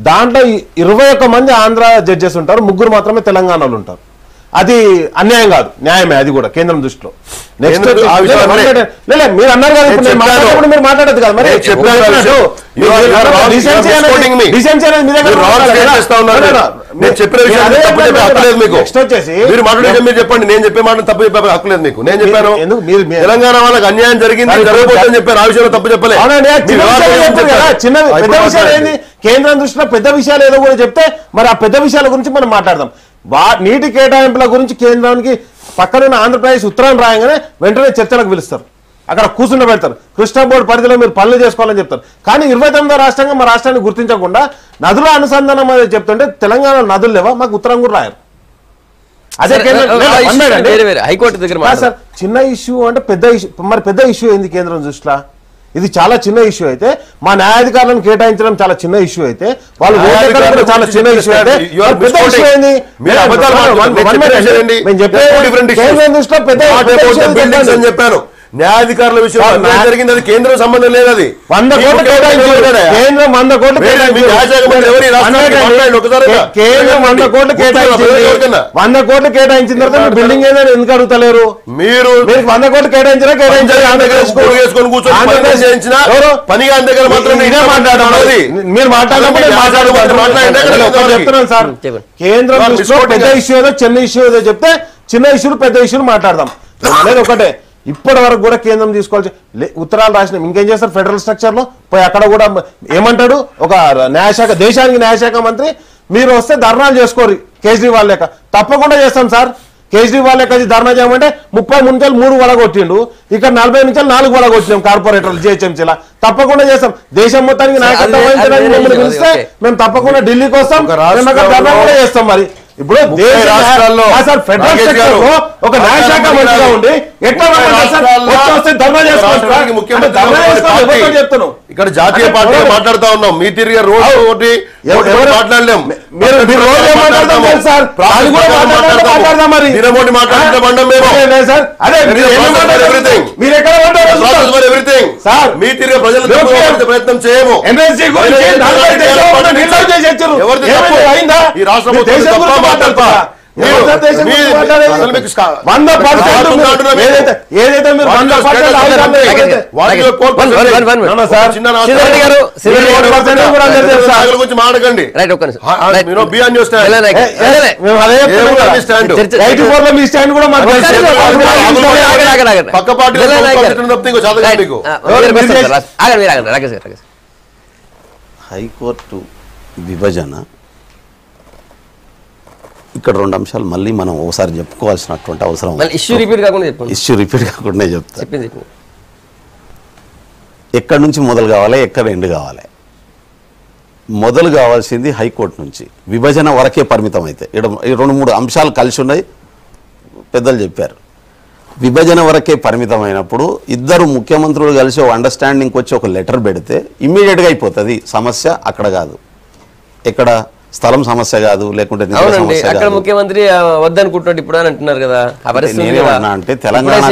దాంట్లో 21 మంది ఆంధ్ర జడ్జెస్ ఉంటారు, 3 మాత్రమే తెలంగాణలో ఉంటారు. అది అన్యాయం కాదు, న్యాయమే. అది కూడా కేంద్రం దృష్టిలో. నెక్స్ట్ మీరు అన్నారు కదా, మీరు మాట్లాడదు కదా మరి. చెప్పండి, నేను చెప్పే మాట తప్పు చెప్పే హక్కు లేదు మీకు. నేను చెప్పాను తెలంగాణ వాళ్ళకి అన్యాయం జరిగింది, జరగబోతుందని చెప్పాను. ఆ విషయంలో తప్పు చెప్పలేదు. చిన్న పెద్ద విషయాలు ఏంది, కేంద్రం దృష్టిలో పెద్ద విషయాలు ఏదో కూడా చెప్తే మరి ఆ పెద్ద విషయాల గురించి మనం మాట్లాడదాం. నీటి కేటాయింపుల గురించి కేంద్రానికి పక్కనున్న ఆంధ్రప్రదేశ్ ఉత్తరాన్ని రాయంగానే వెంటనే చర్చలకు పిలుస్తారు, అక్కడ కూర్చుండ పెడతారు. కృష్ణా బోర్డు పరిధిలో మీరు పనులు చేసుకోవాలని చెప్తారు. కానీ 29వ రాష్ట్రంగా మా రాష్ట్రాన్ని గుర్తించకుండా నదుల అనుసంధానం అనేది చెప్తుంటే తెలంగాణలో నదులు లేవా, మాకు ఉత్తరం కూడా రాయరు. అదే హైకోర్టు దగ్గర సార్ చిన్న ఇష్యూ అంటే పెద్ద ఇష్యూ. మరి పెద్ద ఇష్యూ ఏంది కేంద్రం దృష్టిలో? ఇది చాలా చిన్న ఇష్యూ అయితే, మా న్యాయాధికారులను కేటాయించడం చాలా చిన్న ఇష్యూ అయితే, వాళ్ళు చాలా చిన్న ఇష్యూ అయితే పెద్ద ఇష్యూ ఏంది? చెప్పాను న్యాయాధికారుల విషయం జరిగింది, అది కేంద్రం సంబంధం లేదు. అది 100 కోట్లు కేటాయించింది కేంద్రం. 100 కోట్లు కేంద్రం 100 కోట్లు కేటాయించిన తర్వాత బిల్డింగ్ ఏదైనా ఎందుకు అడుగుతలేరు? మీరు 100 కోట్లు కేటాయించినా పనిగా దగ్గర మాత్రం మీరు చెప్తున్నాను సార్. కేంద్రం పెద్ద ఇష్యూ ఏదో చిన్న ఇష్యూ ఏదో చెప్తే చిన్న ఇష్యూలు పెద్ద ఇష్యూలు మాట్లాడదాం అనేది ఒకటే. ఇప్పటి వరకు కూడా కేంద్రం తీసుకోవాల్సి ఉత్తరాలు రాసినాం. ఇంకేం చేస్తారు ఫెడరల్ స్ట్రక్చర్ లో పోయి అక్కడ కూడా ఏమంటాడు ఒక న్యాయశాఖ, దేశానికి న్యాయశాఖ మంత్రి, మీరు వస్తే ధర్నాలు చేసుకోరు కేజ్రీవాల్ లెక్క. తప్పకుండా చేస్తాం సార్. కేజ్రీవాల్ లెక్క ధర్నా చేయమంటే 30 నుంచి 3 వడగొట్టిండు, ఇక్కడ 40 నుంచి 4 వడగొట్టినాం కార్పొరేటర్లు జిహెచ్ఎంసీలా. తప్పకుండా చేస్తాం. దేశం మొత్తానికి నాయకత్వం వహించడానికి మమ్మల్ని పిలిస్తే మేము తప్పకుండా ఢిల్లీకి వస్తాం, ధర్నా కూడా చేస్తాం. మరి ఇప్పుడు ఒక న్యాయశాఖ మంత్రిగా ఉండి ఎట్లా చెప్తున్నాం. ఇక్కడ జాతీయ పార్టీ మాట్లాడుతా ఉన్నాం, మీ తిరిగి రోజు ఒకటి మాట్లాడలేం. మీ తిరిగి ప్రజలు ప్రయత్నం చేయము. ఈ రాష్ట్ర మాడకండి. పక్క పార్టీ హైకోర్టు విభజన ఇక్కడ 2 అంశాలు మళ్ళీ మనం ఒకసారి చెప్పుకోవాల్సినటువంటి అవసరం. ఇష్యూ రిపీట్ కాకుండా చెప్తా. ఎక్కడి నుంచి మొదలు కావాలి, ఎక్కడ ఎండ్ కావాలి? మొదలు కావాల్సింది హైకోర్టు నుంచి. విభజన వరకే పరిమితం అయితే ఇక్కడ 2-3 అంశాలు కలిసి ఉన్నాయి, పెద్దలు చెప్పారు. విభజన వరకే పరిమితమైనప్పుడు ఇద్దరు ముఖ్యమంత్రులు కలిసి ఒక అండర్స్టాండింగ్కి వచ్చి ఒక లెటర్ పెడితే ఇమ్మీడియట్గా అయిపోతుంది సమస్య. అక్కడ కాదు, ఎక్కడ స్థలం సమస్య కాదు, లేకుంటే ముఖ్యమంత్రి వద్దనుకుంటున్నాడు ఇప్పుడు అని అంటున్నారు కదా. అంటే తెలంగాణ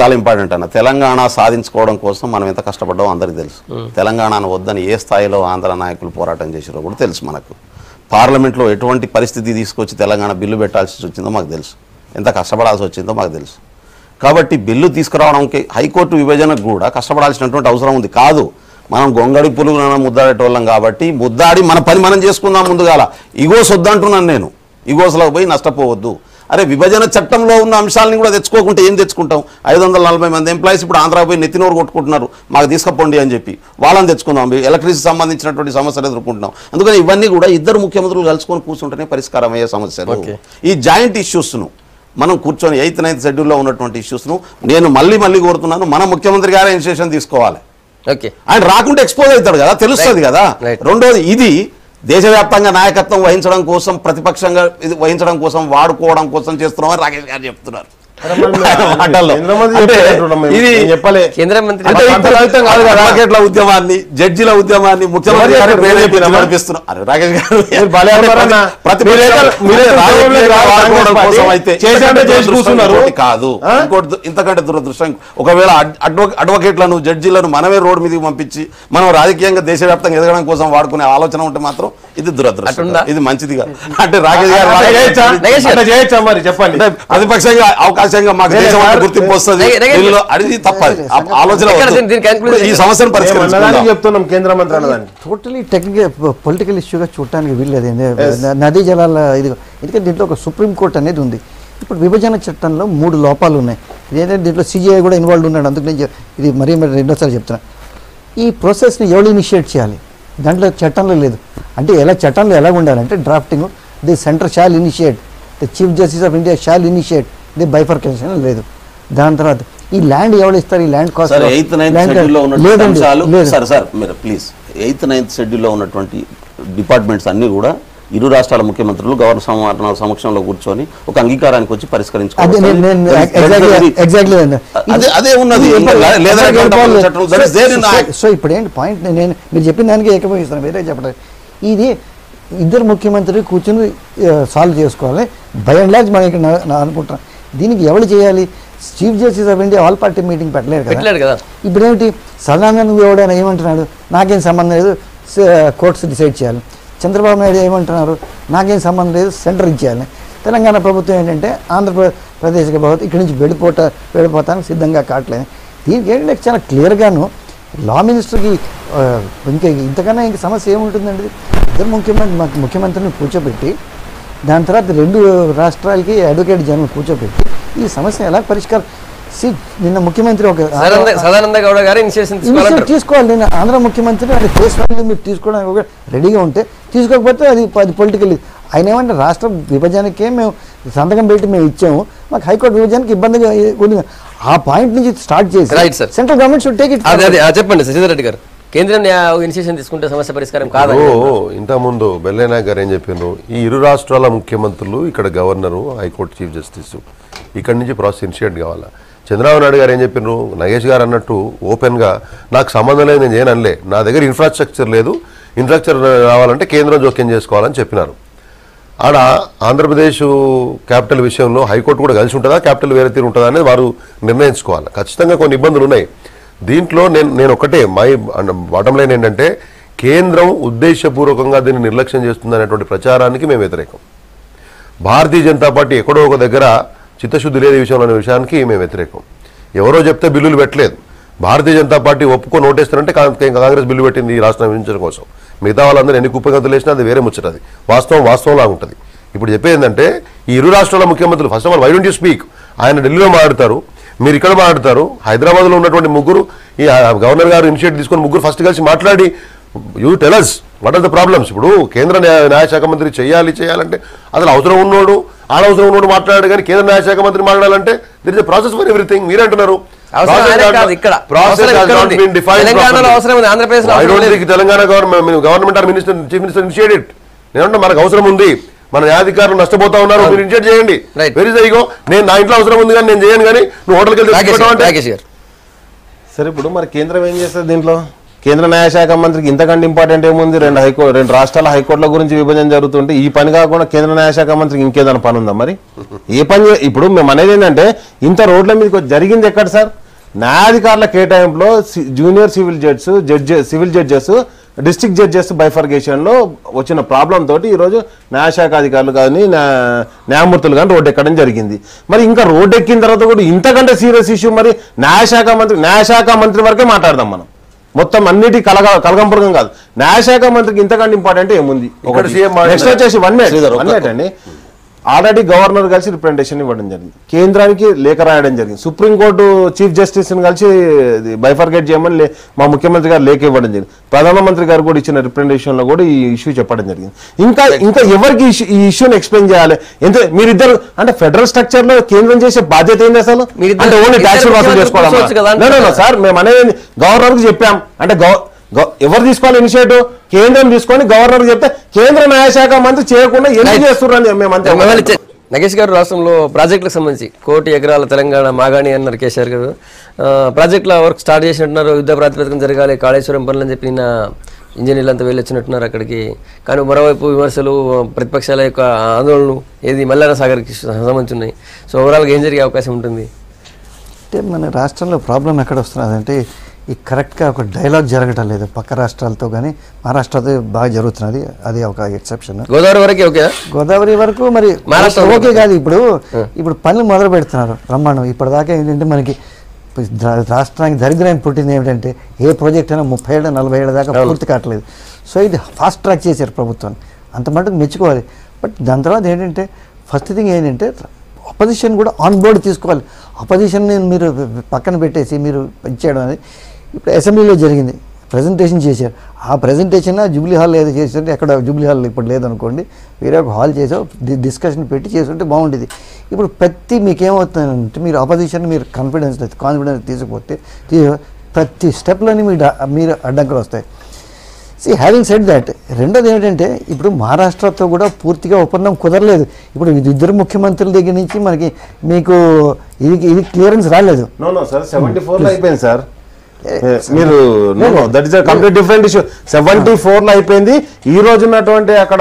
చాలా ఇంపార్టెంట్ అన్న. తెలంగాణ సాధించుకోవడం కోసం మనం ఎంత కష్టపడ్డామో అందరికీ తెలుసు. తెలంగాణను వద్దని ఏ స్థాయిలో ఆంధ్ర నాయకులు పోరాటం చేసారో కూడా తెలుసు మనకు. పార్లమెంట్లో ఎటువంటి పరిస్థితి తీసుకొచ్చి తెలంగాణ బిల్లు పెట్టాల్సి వచ్చిందో మాకు తెలుసు, ఎంత కష్టపడాల్సి వచ్చిందో మాకు తెలుసు. కాబట్టి బిల్లు తీసుకురావడానికి హైకోర్టు విభజనకు కూడా కష్టపడాల్సినటువంటి అవసరం ఉంది. కాదు, మనం గొంగడి పులుగున ముద్దాడేటోళ్ళం కాబట్టి ముద్దాడి మన పని మనం చేసుకుందాం ముందుగాల. ఇగోస్ వద్దంటున్నాను నేను, ఇగోస్లో పోయి నష్టపోవద్దు. అరే విభజన చట్టంలో ఉన్న అంశాలని కూడా తెచ్చుకోకుంటే ఏం తెచ్చుకుంటాం? 540 మంది ఎంప్లాయీస్ ఇప్పుడు ఆంధ్రా పోయి నెత్తినోరు కొట్టుకుంటున్నారు, మాకు తీసుకపోండి అని చెప్పి. వాళ్ళని తెచ్చుకుందాం, ఎలక్ట్రిసిటీ సంబంధించినటువంటి సమస్యలు ఎదుర్కొంటున్నాం. అందుకని ఇవన్నీ కూడా ఇద్దరు ముఖ్యమంత్రులు కలుసుకొని కూర్చుంటేనే పరిష్కారం అయ్యే సమస్యలు. ఈ జాయింట్ ఇష్యూస్ను మనం కూర్చొని 8th 9th షెడ్యూల్లో ఉన్నటువంటి ఇష్యూస్ను నేను మళ్ళీ కోరుతున్నాను, మన ముఖ్యమంత్రి గారే ఇనిషియేషన్ తీసుకోవాలి. ఆయన రాకుంటే ఎక్స్పోజ్ అవుతాడు కదా, తెలుస్తుంది కదా. రెండోది, ఇది దేశవ్యాప్తంగా నాయకత్వం వహించడం కోసం, ప్రతిపక్షంగా ఇది వహించడం కోసం, వాడుకోవడం కోసం చేస్తున్నామని రాకేష్ గారు చెప్తున్నారు. అడ్వకేట్ల ఉద్యమాన్ని, జడ్జిల ఉద్యమాన్ని ముఖ్యమంత్రి రాకేష్ గారు కాదు. ఇంతకంటే దురదృష్టం, ఒకవేళ అడ్వకేట్లను, జడ్జిలను మనమే రోడ్డు మీదకి పంపించి మనం రాజకీయంగా దేశవ్యాప్తంగా ఎదగడం కోసం వాడుకునే ఆలోచన ఉంటే మాత్రం ఇది దురదృష్టం, ఇది మంచిది కాదు. అంటే రాకేష్ గారు చెప్పండి, ప్రతిపక్షంగా అవకాశంగా మాకు దేశం గుర్తింపు వస్తుంది అడిగి తప్పది ఆలోచన. ఈ సమస్యను పరిష్కరించాలని చెప్తున్నాం కేంద్ర మంత్రి అన్నదాన్ని. టోటలీ టెక్నికల్ పొలిటికల్ ఇష్యూగా చూడటానికి వీల్లేదు. నదీ జలాల ఇది, ఎందుకంటే దీంట్లో ఒక సుప్రీంకోర్టు అనేది ఉంది. ఇప్పుడు విభజన చట్టంలో 3 లోపాలు ఉన్నాయి. ఇదేంటంటే దీంట్లో సిజిఐ కూడా ఇన్వాల్వ్ ఉన్నాడు. అందుకు నేను ఇది మరీ రెండోసారి చెప్తున్నా. ఈ ప్రాసెస్ని ఎవరు ఇనిషియేట్ చేయాలి? దాంట్లో చట్టంలో లేదు. అంటే చట్టంలో ఎలా ఉండాలంటే drafting, the centre shall initiate, the chief justice of India shall initiate, the bifurcation లేదు. దాని తర్వాత ఈ ల్యాండ్ ఎవరు ఇస్తారు? ఈ ల్యాండ్ కాస్ట్ 8th 9th షెడ్యూల్లో ఉన్నటువంటి డిపార్ట్మెంట్స్ అన్ని కూడా ఇరు రాష్ట్రాల ముఖ్యమంత్రులు గవర్నర్ సమక్షంలో కూర్చొని ఒక అంగీకారానికి వచ్చి పరిష్కరించుకోవాలి. సో ఇప్పుడు ఏంటి పాయింట్, మీరు చెప్పిన దానికి ఏకీభవిస్తాను, వేరే చెప్పలేదు. ఇది ఇద్దరు ముఖ్యమంత్రులు కూర్చొని సాల్వ్ చేసుకోవాలి. బై అండ్ లార్జ్ మనం ఇక్కడ అనుకుంటున్నాం. దీనికి ఎవరు చేయాలి? Chief justice of India all party meeting పెట్టలేరు కదా. ఇప్పుడు ఏమిటి, సదానంద ఎవడైనా ఏమంటున్నాడు, నాకేం సంబంధం లేదు, కోర్ట్స్ డిసైడ్ చేయాలి. చంద్రబాబు నాయుడు ఏమంటున్నారు, నాకేం సంబంధం లేదు, సెంటర్ ఇచ్చేయాలి. తెలంగాణ ప్రభుత్వం ఏంటంటే ఆంధ్రప్రదేశ్కి ప్రభుత్వం ఇక్కడి నుంచి వెళ్ళిపోతానికి సిద్ధంగా కావట్లేదు. దీనికి ఏంటంటే చాలా క్లియర్గాను లా మినిస్టర్కి ఇంకా ఇంతకన్నా ఇంక సమస్య ఏముంటుందండి? ఇద్దరు ముఖ్యమంత్రిని కూర్చోబెట్టి దాని తర్వాత 2 రాష్ట్రాలకి అడ్వకేట్ జనరల్ కూర్చోబెట్టి ఈ సమస్య ఎలా పరిష్కారం. నిన్న ముఖ్యమంత్రి ఒక సదానంద గౌడ గారు ఇనిషియేషన్ తీసుకోవాలి. నేను ఆంధ్ర ముఖ్యమంత్రి అది ఫేస్ వాల్యూ మీరు తీసుకోవడానికి రెడీగా ఉంటే, తీసుకోకపోతే అది పొలిటికల్. ఆయన ఏమంటే రాష్ట్ర విభజనకే మేము సంతకం పెట్టి మేము ఇచ్చాము, మాకు హైకోర్టు విభజనకి ఇబ్బందిగా ఉంది. ఆ పాయింట్ నుంచి స్టార్ట్ చేసి central government should take it. చెప్పండి శశిధర్ రెడ్డి గారు, కేంద్రం ఇనిషియేషన్ తీసుకుంటే సమస్య పరిష్కారం కాదు. ఇంతకుముందు బెల్లయ్యనాయక్ గారు ఏం చెప్పారు, ఈ ఇరు రాష్ట్రాల ముఖ్యమంత్రులు, ఇక్కడ గవర్నరు, హైకోర్టు చీఫ్ జస్టిస్, ఇక్కడి నుంచి ప్రాసెస్ ఇనిషియేట్ కావాలా. చంద్రబాబు నాయుడు గారు ఏం చెప్పారు, నగేష్ గారు అన్నట్టు ఓపెన్గా నాకు సంబంధం లేదు, నేను చేయనలే, నా దగ్గర ఇన్ఫ్రాస్ట్రక్చర్ లేదు, ఇన్ఫ్రాస్ట్రక్చర్ రావాలంటే కేంద్రం జోక్యం చేసుకోవాలని చెప్పినారు. ఆడ ఆంధ్రప్రదేశ్ క్యాపిటల్ విషయంలో హైకోర్టు కూడా కలిసి ఉంటుందా, క్యాపిటల్ వేరే తీరు ఉంటుందా అనేది వారు నిర్ణయించుకోవాలి. ఖచ్చితంగా కొన్ని ఇబ్బందులు ఉన్నాయి దీంట్లో. నేను ఒకటే బాటం లైన్ ఏంటంటే, కేంద్రం ఉద్దేశపూర్వకంగా దీన్ని నిర్లక్ష్యం చేస్తుంది అనేటువంటి ప్రచారానికి మేము వ్యతిరేకం. భారతీయ జనతా పార్టీ ఎక్కడో ఒక దగ్గర చిత్తశుద్ధి లేదు ఈ విషయంలో అనే విషయానికి మేము వ్యతిరేకం. ఎవరో చెప్తే బిల్లులు పెట్టలేదు, భారతీయ జనతా పార్టీ ఒప్పుకొని ఓటేస్తారంటే కాంగ్రెస్ బిల్లు పెట్టింది ఈ రాష్ట్రం విభజించడం కోసం. మిగతా వాళ్ళందరూ ఎన్ని కుప్పగంతులు వేసినా అది వేరే ముచ్చటది, వాస్తవంలా ఉంటుంది. ఇప్పుడు చెప్పేది ఏంటంటే, ఈ ఇరు రాష్ట్రాల ముఖ్యమంత్రులు first of all why don't you speak? ఆయన ఢిల్లీలో మాట్లాడతారు, మీరు ఇక్కడ మాట్లాడతారు. హైదరాబాద్లో ఉన్నటువంటి ముగ్గురు, ఈ గవర్నర్ గారు ఇనిషియేటివ్ తీసుకొని ముగ్గురు ఫస్ట్ కలిసి మాట్లాడి you tell us what are the problems. ఇప్పుడు కేంద్ర న్యాయశాఖ మంత్రి చేయాలంటే అసలు అవసరం ఉన్నోడు, అనవసరం ఉన్నోడు మాట్లాడాడు. కానీ కేంద్ర న్యాయశాఖ మంత్రి మాట్లాడాలంటే there is a process for everything. మీరే అంటున్నారు Telangana government are minister, chief minister initiated. నేనంటే మనకు అవసరం ఉంది, మన న్యాయాధికారులు నష్టపోతా ఉన్నారు, మీరు ఇనిషియేట్ చేయండి. వెరీ ఇగో నేను నా ఇంట్లో అవసరం ఉంది కానీ నేను చేయను, కానీ నువ్వు హోటల్కి వెళ్తే. సరే, ఇప్పుడు మరి కేంద్రం ఏం చేస్తుంది దీంట్లో? కేంద్ర న్యాయశాఖ మంత్రికి ఇంతకంటే ఇంపార్టెంట్ ఏముంది? 2 రాష్ట్రాల హైకోర్టుల గురించి విభజన జరుగుతుంటే ఈ పని కాకుండా కేంద్ర న్యాయశాఖ మంత్రికి ఇంకేదైనా పని ఉందా? మరి ఏ పని? ఇప్పుడు మేము అనేది ఏంటంటే, ఇంత రోడ్ల మీదకి జరిగింది ఎక్కడ సార్? న్యాయాధికారుల కేటాయింపులో junior civil judges district judges బైఫర్గేషన్లో వచ్చిన ప్రాబ్లం తోటి ఈరోజు న్యాయశాఖ అధికారులు కానీ న్యాయమూర్తులు కానీ రోడ్డు ఎక్కడం జరిగింది. మరి ఇంకా రోడ్డు ఎక్కిన తర్వాత కూడా ఇంతకంటే సీరియస్ ఇష్యూ మరి న్యాయశాఖ మంత్రి వరకే మాట్లాడదాం మనం, మొత్తం అన్నిటి కలగంపురగం కాదు. న్యాయశాఖ మంత్రికి ఇంతకంటే ఇంపార్టెంట్ ఏముంది? నెక్స్ట్ వచ్చేసి 1 minute అండి. ఆల్రెడీ గవర్నర్ కలిసి రిప్రజెంటేషన్ ఇవ్వడం జరిగింది, కేంద్రానికి లేఖ రాయడం జరిగింది, సుప్రీంకోర్టు చీఫ్ జస్టిస్ని కలిసి బైఫర్గేట్ చేయమని మా ముఖ్యమంత్రి గారు లేఖ ఇవ్వడం జరిగింది, ప్రధానమంత్రి గారు కూడా ఇచ్చిన రిప్రజెంటేషన్లో కూడా ఈ ఇష్యూ చెప్పడం జరిగింది. ఇంకా ఎవరికి ఈ ఇష్యూని ఎక్స్ప్లెయిన్ చేయాలి? మీరిద్దరు అంటే ఫెడరల్ స్ట్రక్చర్ లో కేంద్రం చేసే బాధ్యత ఏంది అసలు? అంటే ఓన్లీ ట్యాక్స్ వసూలు చేసుకోవడం? సార్ మేము అనేది గవర్నర్కి చెప్పాం అంటే ఎవరు తీసుకోవాలి ఇనిషియేటివ్? కేంద్రం తీసుకొని గవర్నర్ చెప్తే కేంద్ర న్యాయశాఖ మంత్రి చేయకుండా ఎందుకు చేస్తున్నారని మేమంతా. నగేష్ గారు, రాష్ట్రంలో ప్రాజెక్టులకు సంబంధించి 1 కోటి ఎకరాల తెలంగాణ మాగాణి అన్నారు కేసీఆర్ గారు. ప్రాజెక్టుల వర్క్ స్టార్ట్ చేసినట్టున్నారు, యుద్ధ ప్రాతిపదికన జరగాలి, కాళేశ్వరం పనులని చెప్పి నిన్న ఇంజనీర్లు అంతా వెళ్ళొచ్చినట్టున్నారు అక్కడికి. కానీ మరోవైపు విమర్శలు, ప్రతిపక్షాల యొక్క ఆందోళనలు ఏది మల్లార సాగర్కి సంబంధించి ఉన్నాయి. సో ఓవరాల్గా ఏం జరిగే అవకాశం ఉంటుంది? అంటే మన రాష్ట్రంలో ప్రాబ్లం ఎక్కడ వస్తున్నది అంటే ఈ కరెక్ట్గా ఒక డైలాగ్ జరగటం లేదు. పక్క రాష్ట్రాలతో కానీ మహారాష్ట్రతో బాగా జరుగుతున్నది, అది ఒక ఎక్సెప్షన్. గోదావరి వరకు ఓకే, గోదావరి వరకు మరి మహారాష్ట్ర ఓకే కాదు. ఇప్పుడు పనులు మొదలు పెడుతున్నారు బ్రహ్మాండం. ఇప్పటిదాకా ఏంటంటే మనకి రాష్ట్రానికి దరిద్రం పుట్టింది ఏమిటంటే ఏ ప్రాజెక్ట్ అయినా 30 ఏళ్ళ 40 ఏళ్ళ దాకా పూర్తి కావట్లేదు. సో ఇది ఫాస్ట్ ట్రాక్ చేశారు ప్రభుత్వాన్ని, అంత మటుకు మెచ్చుకోవాలి. బట్ దాని తర్వాత ఏంటంటే ఫస్ట్ థింగ్ ఏంటంటే అపోజిషన్ కూడా ఆన్ బోర్డ్ తీసుకోవాలి. అపోజిషన్ని మీరు పక్కన పెట్టేసి మీరు ఇచ్చేయడం అనేది ఇప్పుడు అసెంబ్లీలో జరిగింది, ప్రజెంటేషన్ చేశారు. ఆ ప్రజెంటేషన్ జూబ్లీ హాల్ ఏదో చేస్తుంటే ఎక్కడ జూబ్లీ హాల్ ఇప్పుడు లేదనుకోండి, వేరే ఒక హాల్ చేసో డిస్కషన్ పెట్టి చేస్తుంటే బాగుండేది. ఇప్పుడు మీకేమవుతుందంటే మీరు అపోజిషన్ మీరు కాన్ఫిడెన్స్ తీసుకుపోతే ప్రతి స్టెప్లోని మీరు అడ్డంకులు వస్తాయి. హ్యావింగ్ సెడ్ దాట్, రెండోది ఏంటంటే ఇప్పుడు మహారాష్ట్రతో కూడా పూర్తిగా ఒప్పందం కుదరలేదు. ఇప్పుడు ఇద్దరు ముఖ్యమంత్రుల దగ్గర నుంచి మీకు ఇది క్లియరెన్స్ రాలేదు. 74లో అయిపోయింది సార్, మీరు that is complete different issue. 74లో అయిపోయింది. ఈ రోజు ఉన్నటువంటి అక్కడ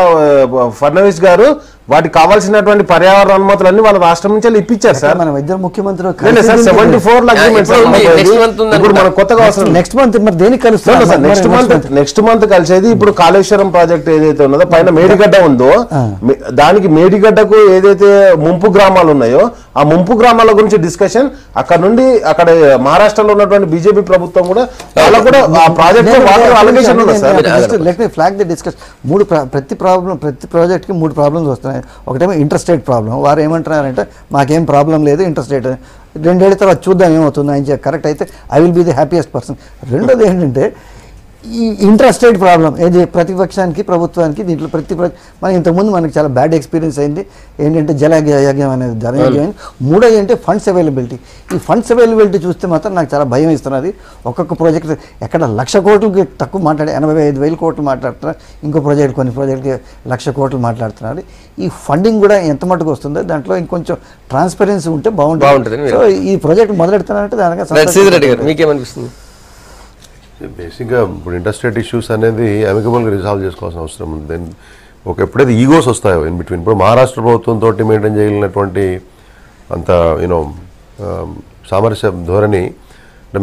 ఫడ్నవీస్ గారు వాటికి కావాల్సినటువంటి పర్యావరణ అనుమతులన్నీ వాళ్ళ రాష్ట్రం నుంచి ఇప్పించారు సార్. మన ఇద్దరు ముఖ్యమంత్రులు ఇప్పుడు మన కొత్తగా నెక్స్ట్ మంత్ మరి దేనికి కలుస్తారు? నెక్స్ట్ మంత్ కలిసేది ఇప్పుడు కాళేశ్వరం ప్రాజెక్ట్ ఏదైతే ఉన్నదో, పైన మేడిగడ్డ ఉందో దానికి మేడిగడ్డకు ఏదైతే ముంపు గ్రామాలు ఉన్నాయో ఆ ముంపు గ్రామాల గురించి డిస్కషన్. అక్కడ నుండి అక్కడ మహారాష్ట్రలో ఉన్నటువంటి బీజేపీ ప్రభుత్వం కూడా వాళ్ళకు కూడా ఆ ప్రాజెక్ట్ వాటర్ అలొకేషన్ ఉన్నది సార్. ఫ్లాగ్ ది డిస్కస్ ప్రతి ప్రాజెక్ట్ కి 3 ప్రాబ్లమ్స్ వస్తున్నాయి. ఒకటేమో ఇంటర్స్టేట్ ప్రాబ్లం. వారు ఏమంటున్నారంటే మాకేం ప్రాబ్లం లేదు, ఇంటర్స్టేట్ 2 ఏళ్ళ తర్వాత చూద్దాం ఏమవుతుంది, ఆయన కరెక్ట్ అయితే I will be the happiest person. రెండోది ఏంటంటే ఈ ఇంట్రాస్టేట్ ప్రాబ్లం ఏది ప్రభుత్వానికి దీంట్లో మన ఇంతకుముందు మనకి చాలా బ్యాడ్ ఎక్స్పీరియన్స్ అయింది. ఏంటంటే జలయజ్ఞం అనేది జలయజ్ఞం. మూడోది ఏంటంటే ఫండ్స్ అవైలబిలిటీ. ఈ ఫండ్స్ అవైలబిలిటీ చూస్తే మాత్రం నాకు చాలా భయం ఇస్తున్నది. ఒక్కొక్క ప్రాజెక్ట్ ఎక్కడ 1,00,000 కోట్లకి తక్కువ మాట్లాడే 85,000 కోట్లు మాట్లాడుతున్నారు, ఇంకో ప్రాజెక్ట్ కొన్ని ప్రాజెక్టుకి 1,00,000 కోట్లు మాట్లాడుతున్నారు. ఈ ఫండింగ్ కూడా ఎంత మటుకు వస్తుందో దాంట్లో ఇంకొంచెం ట్రాన్స్పరెన్సీ ఉంటే బాగుంటుంది. సో ఈ ప్రాజెక్ట్ మొదలెడతానంటే దానిగా మీకేమనిపిస్తుంది? బేసిక్గా ఇప్పుడు ఇంటర్స్టేట్ ఇష్యూస్ అనేది అమికబుల్గా రిజాల్వ్ చేసుకోవాల్సిన అవసరం ఉంది. దెన్ ఎప్పుడైతే ఈగోస్ వస్తాయో ఇన్ బిట్వీన్, ఇప్పుడు మహారాష్ట్ర ప్రభుత్వంతో మెయింటైన్ చేయగలిగినటువంటి అంత సామరస్య ధోరణి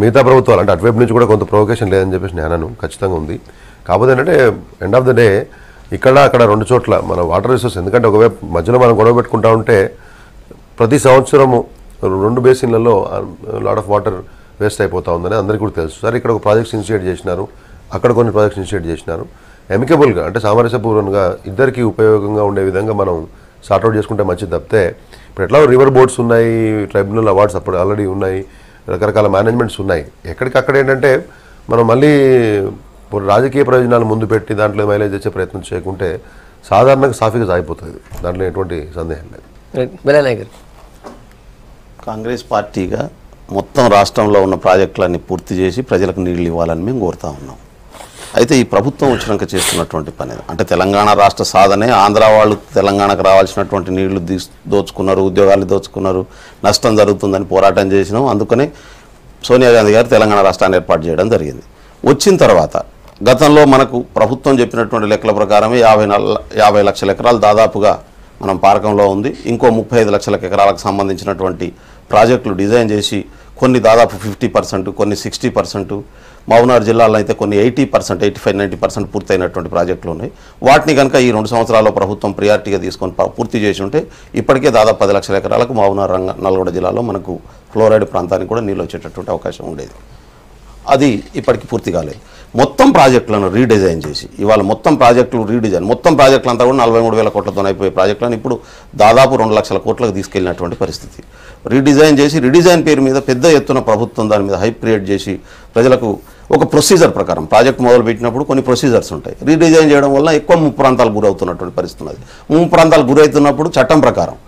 మిగతా ప్రభుత్వాలు అంటే అటువైపు నుంచి కూడా కొంత ప్రొవొకేషన్ లేదని చెప్పేసి నేను ఖచ్చితంగా ఉంది. కాకపోతే ఏంటంటే ఎండ్ ఆఫ్ ద డే ఇక్కడ అక్కడ 2 చోట్ల మన వాటర్ రిసోర్స్, ఎందుకంటే ఒకవైపు మధ్యలో మనం గొడవ పెట్టుకుంటా ఉంటే ప్రతి సంవత్సరము 2 బేసిన్లలో లాట్ ఆఫ్ వాటర్ వేస్ట్ అయిపోతా ఉందని అందరికీ కూడా తెలుసు. సార్ ఇక్కడ ఒక ప్రాజెక్ట్స్ ఇనిషియేట్ చేసినారు, అక్కడ కొన్ని ప్రాజెక్ట్స్ ఇనిషియేట్ చేసినారు. ఎమికబుల్గా అంటే సామరస్యపూర్వకంగా ఇద్దరికి ఉపయోగంగా ఉండే విధంగా మనం సార్ట్అవుట్ చేసుకుంటే మంచిది తప్పితే, ఇప్పుడు ఎట్లా రివర్ బోర్డ్స్ ఉన్నాయి, ట్రైబ్యునల్ అవార్డ్స్ అప్పుడు ఆల్రెడీ ఉన్నాయి, రకరకాల మేనేజ్మెంట్స్ ఉన్నాయి. ఎక్కడికక్కడ ఏంటంటే మనం మళ్ళీ రాజకీయ ప్రయోజనాలు ముందు పెట్టి దాంట్లో మైలేజ్ తెచ్చే ప్రయత్నం చేయకుంటే సాధారణంగా సాఫీగా సాగిపోతుంది, దాంట్లో ఎటువంటి సందేహం లేదు. కాంగ్రెస్ పార్టీగా మొత్తం రాష్ట్రంలో ఉన్న ప్రాజెక్టులన్నీ పూర్తి చేసి ప్రజలకు నీళ్లు ఇవ్వాలని మేము కోరుతా ఉన్నాం. అయితే ఈ ప్రభుత్వం వచ్చినాక చేస్తున్నటువంటి పని అంటే తెలంగాణ రాష్ట్ర సాధనే, ఆంధ్ర వాళ్ళు తెలంగాణకు రావాల్సినటువంటి నీళ్లు దోచుకున్నారు, ఉద్యోగాలు దోచుకున్నారు, నష్టం జరుగుతుందని పోరాటం చేసినాం. అందుకనే సోనియా గాంధీ గారు తెలంగాణ రాష్ట్రాన్ని ఏర్పాటు చేయడం జరిగింది. వచ్చిన తర్వాత గతంలో మనకు ప్రభుత్వం చెప్పినటువంటి లెక్కల ప్రకారమే 50 లక్షల ఎకరాలు దాదాపుగా మనం పారకంలో ఉంది. ఇంకో 35 లక్షల ఎకరాలకు సంబంధించినటువంటి ప్రాజెక్టులు డిజైన్ చేసి కొన్ని దాదాపు 50%, కొన్ని 60%, మహబూబ్నగర్ జిల్లాలో అయితే కొన్ని 80%, 85-90% పూర్తయినటువంటి ప్రాజెక్టులు ఉన్నాయి. వాటిని కనుక ఈ 2 సంవత్సరాల్లో ప్రభుత్వం ప్రియారిటీగా తీసుకొని పూర్తి చేసి ఉంటే ఇప్పటికే దాదాపు 10 లక్షల ఎకరాలకు మహబూబ్నగర్ నల్గొండ జిల్లాలో మనకు ఫ్లోరైడ్ ప్రాంతానికి కూడా నీళ్ళు వచ్చేటటువంటి అవకాశం ఉండేది. అది ఇప్పటికి పూర్తి కాలేదు. మొత్తం ప్రాజెక్టులను రీడిజైన్ చేసి ఇవాళ మొత్తం ప్రాజెక్టులు అంతా కూడా 43,000 కోట్లతో అయిపోయే ప్రాజెక్టులను ఇప్పుడు దాదాపు 2 లక్షల కోట్లకు తీసుకెళ్లినటువంటి పరిస్థితి. రీడిజైన్ చేసి రీడిజైన్ పేరు మీద పెద్ద ఎత్తున ప్రభుత్వం దాని మీద హైప్ క్రియేట్ చేసి ప్రజలకు ఒక ప్రొసీజర్ ప్రకారం ప్రాజెక్ట్ మొదలు పెట్టినప్పుడు కొన్ని ప్రొసీజర్స్ ఉంటాయి. రీడిజైన్ చేయడం వల్ల ఎక్కువ ముప్పు ప్రాంతాలు గురవుతున్నటువంటి పరిస్థితి ఉన్నది. ముప్పు ప్రాంతాలు గురవుతున్నప్పుడు చట్టం ప్రకారం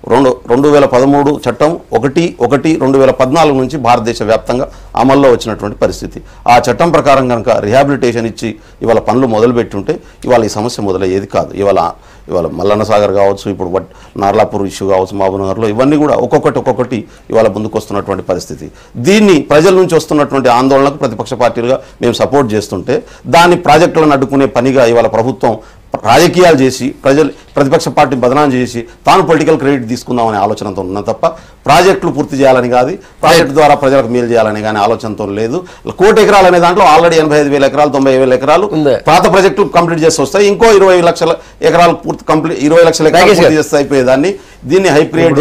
2013 చట్టం 1/1/2014 నుంచి భారతదేశ వ్యాప్తంగా అమల్లో వచ్చినటువంటి పరిస్థితి. ఆ చట్టం ప్రకారం కనుక రిహాబిలిటేషన్ ఇచ్చి ఇవాళ పనులు మొదలుపెట్టి ఉంటే ఇవాళ ఈ సమస్య మొదలయ్యేది కాదు. ఇవాళ మల్లన్న సాగర్ కావచ్చు, ఇప్పుడు నార్లాపూర్ ఇష్యూ కావచ్చు, మహబూబ్నగర్లో ఇవన్నీ కూడా ఒక్కొక్కటి ఇవాళ ముందుకు వస్తున్నటువంటి పరిస్థితి. దీన్ని ప్రజల నుంచి వస్తున్నటువంటి ఆందోళనకు ప్రతిపక్ష పార్టీలుగా మేము సపోర్ట్ చేస్తుంటే దాన్ని ప్రాజెక్టులను అడ్డుకునే పనిగా ఇవాళ ప్రభుత్వం రాజకీయాలు చేసి ప్రతిపక్ష పార్టీ బదనాం చేసి తాను పొలిటికల్ క్రెడిట్ తీసుకుందామనే ఆలోచనతో ఉన్నా తప్ప ప్రాజెక్టులు పూర్తి చేయాలని కాదు, ప్రాజెక్టు ద్వారా ప్రజలకు మేలు చేయాలని కానీ ఆలోచనతో లేదు. 1 కోటి ఎకరాలు అనే దాంట్లో ఆల్రెడీ 85,000 ఎకరాలు 90,000 ఎకరాలు పాత ప్రాజెక్టులు కంప్లీట్ చేసి వస్తాయి. ఇంకో 20 లక్షల ఎకరాలు పూర్తి కంప్లీట్ 20 లక్షల ఎకరాలు పూర్తి చేస్తే అయిపోయేదాన్ని దీన్ని హైప్రియేట్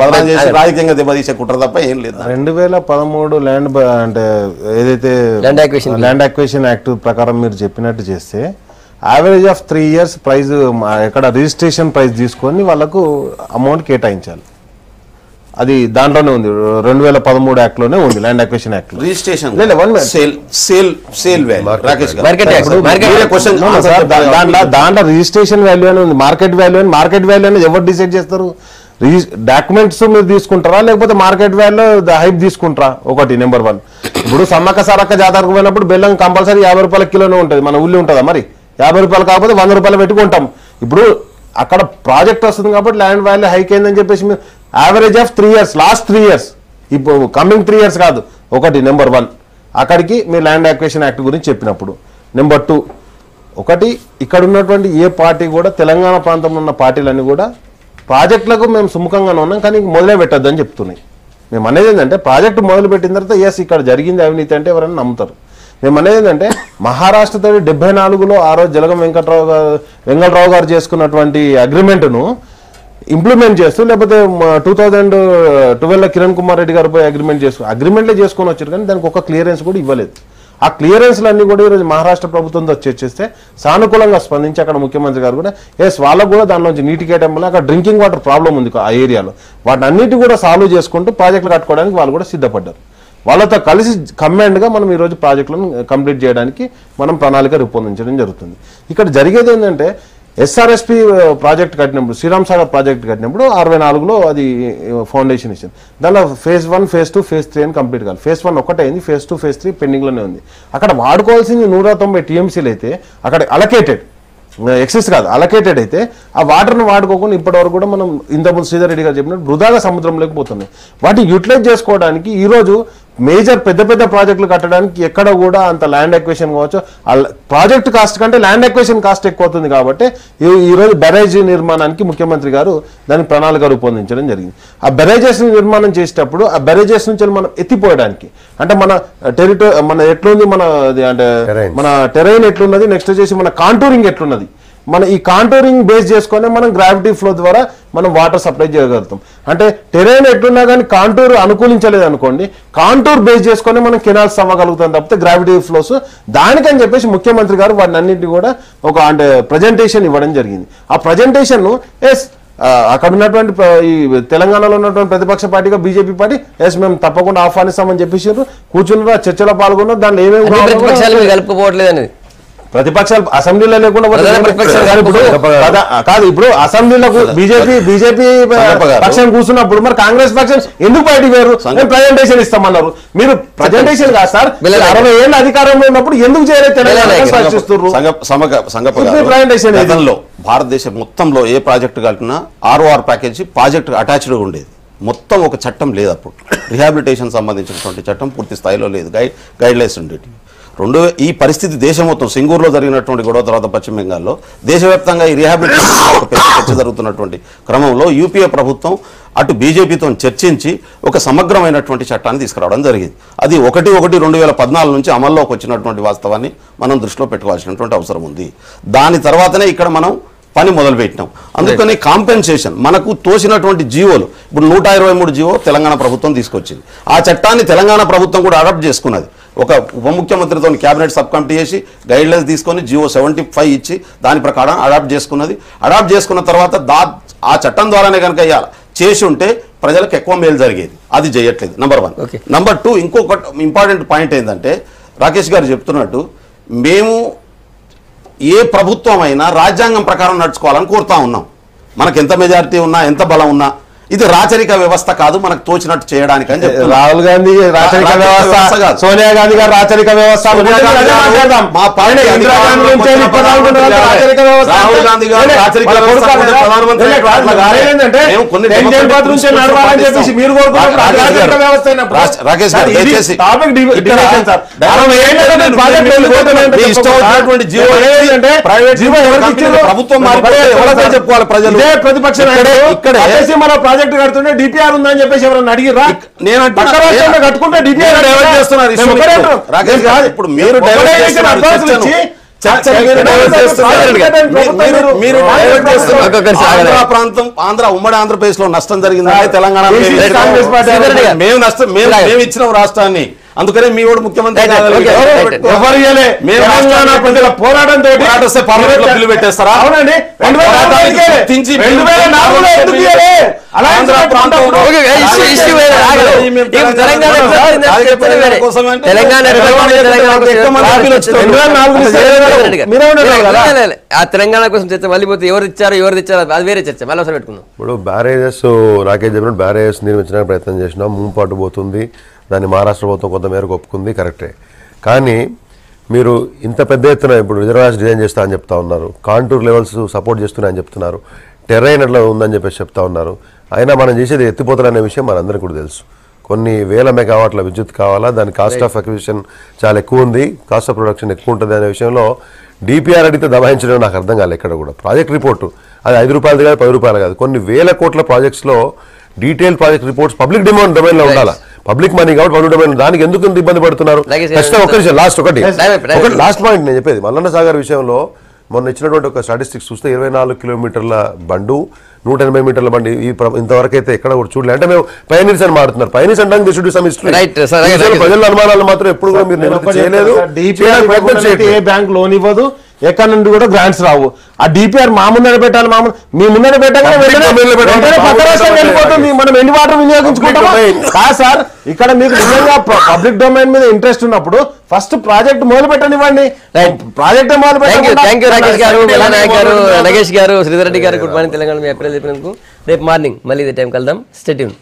బదనాం చేసి రాజకీయంగా దెబ్బతీసే కుట్ర తప్ప ఏం లేదు. 2013 అంటే ఏదైతే ల్యాండ్ అక్విజిషన్ యాక్ట్ ప్రకారం మీరు చెప్పినట్టు చేస్తే యావరేజ్ ఆఫ్ 3 years ప్రైజ్ ఎక్కడ రిజిస్ట్రేషన్ ప్రైస్ తీసుకొని వాళ్ళకు అమౌంట్ కేటాయించాలి. అది దాంట్లోనే ఉంది, 2013 యాక్ట్లోనే ఉంది, ల్యాండ్ అక్విజిషన్ యాక్ట్. రిజిస్ట్రేషన్ దాంట్లో రిజిస్ట్రేషన్ వాల్యూ అని ఉంది, మార్కెట్ వాల్యూ అనేది ఎవరు డిసైడ్ చేస్తారు? డాక్యుమెంట్స్ మీరు తీసుకుంటారా లేకపోతే మార్కెట్ వాల్యూ హైప్ తీసుకుంటారా? ఒకటి నెంబర్ 1. ఇప్పుడు సమ్మక్క సారక్క జాతరకు పోయినప్పుడు బెల్లం కంపల్సరీ 50 రూపాయల కిలోనే ఉంటుంది, మన ఊళ్ళో ఉంటుందా? మరి 50 రూపాయలు కాకపోతే 100 రూపాయలు పెట్టుకుంటాం. ఇప్పుడు అక్కడ ప్రాజెక్ట్ వస్తుంది కాబట్టి ల్యాండ్ వాల్యూ హైక్ అయిందని చెప్పేసి మీరు average of 3 years, last 3 years, ఇప్పుడు కమింగ్ 3 years కాదు. ఒకటి నెంబర్ 1 అక్కడికి మీరు ల్యాండ్ అక్విజిషన్ యాక్ట్ గురించి చెప్పినప్పుడు. నెంబర్ 2, ఒకటి ఇక్కడ ఉన్నటువంటి ఏ పార్టీ కూడా తెలంగాణ ప్రాంతంలో ఉన్న పార్టీలన్నీ కూడా ప్రాజెక్టులకు మేము సుముఖంగానే ఉన్నాం కానీ మొదలే పెట్టద్దని చెప్తున్నాయి. మేము అనేది ఏంటంటే ప్రాజెక్టు మొదలు పెట్టిన తర్వాత ఇక్కడ జరిగింది అవినీతి అంటే ఎవరైనా నమ్ముతారు. మేము అనేది ఏంటంటే మహారాష్ట్రతో 74లో ఆ రోజు జలగం వెంకటరావు గారు చేసుకున్నటువంటి అగ్రిమెంట్ను ఇంప్లిమెంట్ చేస్తూ లేకపోతే 2012లో కిరణ్ కుమార్ రెడ్డి గారు పోయి అగ్రిమెంట్లే చేసుకొని వచ్చారు కానీ దానికి ఒక క్లియరెన్స్ కూడా ఇవ్వలేదు. ఆ క్లియరెన్స్లన్నీ కూడా ఈరోజు మహారాష్ట్ర ప్రభుత్వంతో చర్చిస్తే సానుకూలంగా స్పందించి అక్కడ ముఖ్యమంత్రి గారు కూడా వాళ్ళకు కూడా దానిలోంచి నీటి కేటాయింపులు అక్కడ డ్రింకింగ్ వాటర్ ప్రాబ్లం ఉంది ఆ ఏరియాలో, వాటిని అన్నిటి కూడా సాల్వ్ చేసుకుంటూ ప్రాజెక్టులు కట్టుకోవడానికి వాళ్ళు కూడా సిద్ధపడ్డారు. వాళ్ళతో కలిసి కమాండ్గా మనం ఈరోజు ప్రాజెక్టులను కంప్లీట్ చేయడానికి మనం ప్రణాళిక రూపొందించడం జరుగుతుంది. ఇక్కడ జరిగేది ఏంటంటే ఎస్ఆర్ఎస్పి ప్రాజెక్ట్ కట్టినప్పుడు, శ్రీరామ్ సాగర్ ప్రాజెక్ట్ కట్టినప్పుడు 64లో అది ఫౌండేషన్ ఇచ్చింది. దానిలో phase 1, phase 2, phase 3 అని కంప్లీట్ కాదు. phase 1 ఒక్కటే అయింది, phase 2, phase 3 పెండింగ్లోనే ఉంది. అక్కడ వాడుకోవాల్సింది 190 TMCలు అయితే అక్కడ అలకేటెడ్, ఎక్సెస్ కాదు అలకేటెడ్ అయితే ఆ వాటర్ను వాడుకోకుండా ఇప్పటివరకు కూడా మనం ఇంతకుముందు శ్రీధర్ రెడ్డి గారు చెప్పినట్టు వృధాగా సముద్రంలోకి పోతున్నాయి. వాటిని యూటిలైజ్ చేసుకోవడానికి ఈరోజు మేజర్ పెద్ద ప్రాజెక్టులు కట్టడానికి ఎక్కడ కూడా అంత ల్యాండ్ ఎక్వేషన్ కావచ్చు, ప్రాజెక్ట్ కాస్ట్ కంటే ల్యాండ్ ఎక్వేషన్ కాస్ట్ ఎక్కువ అవుతుంది. కాబట్టి ఈరోజు బ్యారేజ్ నిర్మాణానికి ముఖ్యమంత్రి గారు దాని ప్రణాళిక రూపొందించడం జరిగింది. ఆ బ్యారేజెస్ నిర్మాణం చేసేటప్పుడు ఆ బ్యారేజెస్ నుంచి మనం ఎత్తిపోయడానికి అంటే మన టెరిటరీ మన ఎట్లుంది, మన టెరైన్ ఎట్లున్నది, నెక్స్ట్ వచ్చేసి మన కాంటూరింగ్ ఎట్లున్నది, మన ఈ కాంటూరింగ్ బేస్ చేసుకొని మనం గ్రావిటీ ఫ్లో ద్వారా మనం వాటర్ సప్లై చేయగలుగుతాం. అంటే టెరైన్ ఎట్లున్నా కానీ కాంటూర్ అనుకూలించలేదు అనుకోండి, కాంటూర్ బేస్ చేసుకొని మనం కెనాల్స్ అవ్వగలుగుతాం తప్పితే గ్రావిటీ ఫ్లోస్ దానికని చెప్పేసి ముఖ్యమంత్రి గారు వాటిని అన్నింటినీ కూడా ఒక అంటే ప్రజెంటేషన్ ఇవ్వడం జరిగింది. ఆ ప్రజెంటేషన్ను అక్కడ ఉన్నటువంటి ఈ తెలంగాణలో ఉన్నటువంటి ప్రతిపక్ష పార్టీగా బీజేపీ పార్టీ మేము తప్పకుండా ఆహ్వానిస్తామని చెప్పేసి కూర్చున్నారు, ఆ చర్చలో పాల్గొన్నారు. దాంట్లో ఏమేమి కలుపుకోవట్లేదని ప్రతిపక్షాలు అసెంబ్లీలో లేకుండా కాదు. ఇప్పుడు అసెంబ్లీలకు బీజేపీ పక్షం కూర్చున్నప్పుడు మరి కాంగ్రెస్ పక్షం ఎందుకు బయటికి వేరు? ప్రజెంటేషన్ ఇస్తామన్నారు. మీరు ప్రజెంటేషన్ కాదు సార్, 60 ఏళ్ళ అధికారంలో ఉన్నప్పుడు ఎందుకు చేయలేదు? గతంలో భారతదేశం మొత్తంలో ఏ ప్రాజెక్టు కలిపినా ROR ప్యాకేజీ ప్రాజెక్టు అటాచ్డ్గా ఉండేది. మొత్తం ఒక చట్టం లేదు అప్పుడు. రిహాబిలిటేషన్ సంబంధించినటువంటి చట్టం పూర్తి స్థాయిలో లేదు, గైడ్ లైన్స్ ఉండేవి. ఈ పరిస్థితి దేశం మొత్తం సింగూరులో జరిగినటువంటి గొడవ తర్వాత పశ్చిమ బెంగాల్లో దేశవ్యాప్తంగా ఈ రిహాబిలిటేషన్ చర్చ జరుగుతున్నటువంటి క్రమంలో యూపీఏ ప్రభుత్వం అటు బీజేపీతో చర్చించి ఒక సమగ్రమైనటువంటి చట్టాన్ని తీసుకురావడం జరిగింది. అది 1/1/2014 నుంచి అమల్లోకి వచ్చినటువంటి వాస్తవాన్ని మనం దృష్టిలో పెట్టుకోవాల్సినటువంటి అవసరం ఉంది. దాని తర్వాతనే ఇక్కడ మనం పని మొదలుపెట్టినాం. అందుకని కాంపెన్సేషన్ మనకు తోసినటువంటి జీవోలు ఇప్పుడు 123 జీవో తెలంగాణ ప్రభుత్వం తీసుకొచ్చింది. ఆ చట్టాన్ని తెలంగాణ ప్రభుత్వం కూడా అడాప్ట్ చేసుకున్నది. ఒక ఉప ముఖ్యమంత్రితో క్యాబినెట్ సబ్ కమిటీ చేసి గైడ్లైన్స్ తీసుకొని జీవో 75 ఇచ్చి దాని ప్రకారం అడాప్ట్ చేసుకున్నది. అడాప్ట్ చేసుకున్న తర్వాత ఆ చట్టం ద్వారానే కనుక చేసి ఉంటే ప్రజలకు ఎక్కువ మేలు జరిగేది. అది చేయట్లేదు. నంబర్ 1. నంబర్ 2, ఇంకొక ఇంపార్టెంట్ పాయింట్ ఏంటంటే రాకేష్ గారు చెప్తున్నట్టు మేము ఏ ప్రభుత్వం అయినా రాజ్యాంగం ప్రకారం నడుచుకోవాలని కోరుతా ఉన్నాం. మనకు ఎంత మెజారిటీ ఉన్నా ఎంత బలం ఉన్నా ఇది రాచరిక వ్యవస్థ కాదు మనకు తోచినట్టు చేయడానికి అని చెప్తున్నారు. రాహుల్ గాంధీ రాచరిక వ్యవస్థ, సోనియా గాంధీ గారు రాచరిక వ్యవస్థ, మా పార్టీ రాహుల్ గాంధీ గారు రాచరిక వ్యవస్థ ప్రధానమంత్రి రాకేష్ గారు దయచేసి ప్రభుత్వం చెప్పుకోవాలి ప్రజలు. ప్రతిపక్ష మన ప్రాజెక్టు కడుతుంటే డిపిఆర్ ఉందని చెప్పేసి ఎవరన్నా అడిగిరా? నేను కట్టుకుంటే డిపిఆర్ చేస్తున్నారు. ఇప్పుడు మీరు ఆంధ్ర ఉమ్మడి ఆంధ్రప్రదేశ్ లో నష్టం జరిగిందంటే తెలంగాణ మేము ఇచ్చిన రాష్ట్రాన్ని. అందుకనే మీ వాడు ముఖ్యమంత్రి పోరాటంతో బిల్లు పెట్టేస్తారా? అవునండి. తెలంగాణ కోసం చర్చ మళ్ళీ పోతే ఎవరు ఇచ్చారు అది వేరే చర్చ. మళ్ళీ ఒకసారి పెట్టుకుందాం. ఇప్పుడు బ్యారేజెస్ రాకేష్ చెప్పినట్టు బ్యారేజెస్ నిర్మించడానికి ప్రయత్నం చేసినాం. ముంపాటు పోతుంది. దాన్ని మహారాష్ట్ర ప్రభుత్వం కొంతమేరకు ఒప్పుకుంది, కరెక్టే. కానీ మీరు ఇంత పెద్ద ఎత్తున ఇప్పుడు రిజర్వాయర్స్ డిజైన్ చేస్తా అని చెప్తా ఉన్నారు, కాంటూర్ లెవెల్స్ సపోర్ట్ చేస్తున్నాయని చెప్తున్నారు, టెర్రైన్ అట్లా ఉందని చెప్పేసి చెప్తా ఉన్నారు. అయినా మనం చేసేది ఎత్తిపోతలు అనే విషయం మనందరికీ కూడా తెలుసు. కొన్ని వేల మెగావాట్ల విద్యుత్ కావాలా, దాని కాస్ట్ ఆఫ్ అక్విజిషన్ చాలా ఎక్కువ ఉంది, కాస్ట్ ఆఫ్ ప్రొడక్షన్ ఎక్కువ ఉంటుంది అనే విషయంలో డిపిఆర్ అడిగితే దబాయించడం నాకు అర్థం కాలేదు. ఎక్కడ కూడా ప్రాజెక్ట్ రిపోర్టు అది 5 రూపాయలది కాదు, 10 రూపాయలు కాదు, కొన్ని వేల కోట్ల ప్రాజెక్ట్స్లో డీటెయిల్ ప్రాజెక్ట్ రిపోర్ట్స్ పబ్లిక్ డొమైన్లో ఉండాలి. పబ్లిక్ మనీ కాబట్టి పబ్లిక్ డొమైన్, దానికి ఎందుకు ఇబ్బంది పడుతున్నారు? లాస్ట్ పాయింట్ నేను చెప్పేది మల్లన్న సాగర్ విషయంలో మొన్న ఇచ్చినటువంటి ఒక స్టాటిస్టిక్స్ చూస్తే 24 కిలోమీటర్ల బండు, 180 మీటర్ల బండి ఇంతవరకు అయితే ఎక్కడ కూడా చూడలేదు. అంటే మేము పైనీర్స్ అని మాట్లాడుతున్నారు. పైనీర్స్ అంటే ప్రజల అనుమానాలు మాత్రం ఎప్పుడు కూడా మీరు నివృత్తి చేయలేదు. ఏ బ్యాంక్ లోన్ ఇవ్వదు, ఎక్కడ నుండి కూడా గ్రాంట్స్ రావు. ఆ డిపిఆర్ మా ముందర పెట్టాలి, మీ ముందర పెట్టగానే వెళ్ళిపోతుంది. మనం ఎన్ని వాటర్ వినియోగించుకుంటాం కాదు సార్. ఇక్కడ మీకు నిజంగా పబ్లిక్ డొమైన్ మీద ఇంట్రెస్ట్ ఉన్నప్పుడు ఫస్ట్ ప్రాజెక్ట్ మొదలు పెట్టనివ్వండి. ప్రాజెక్ట్ మొదలు పెట్టండి. నగేష్ గారు, శ్రీధర్ రెడ్డి గారు, గుడ్ మార్నింగ్ తెలంగాణ. మీ అభిప్రాయాలు చెప్పినందుకు. రేపు మార్నింగ్ మళ్ళీ ఇదే టైం కలుద్దాం. Stay tune.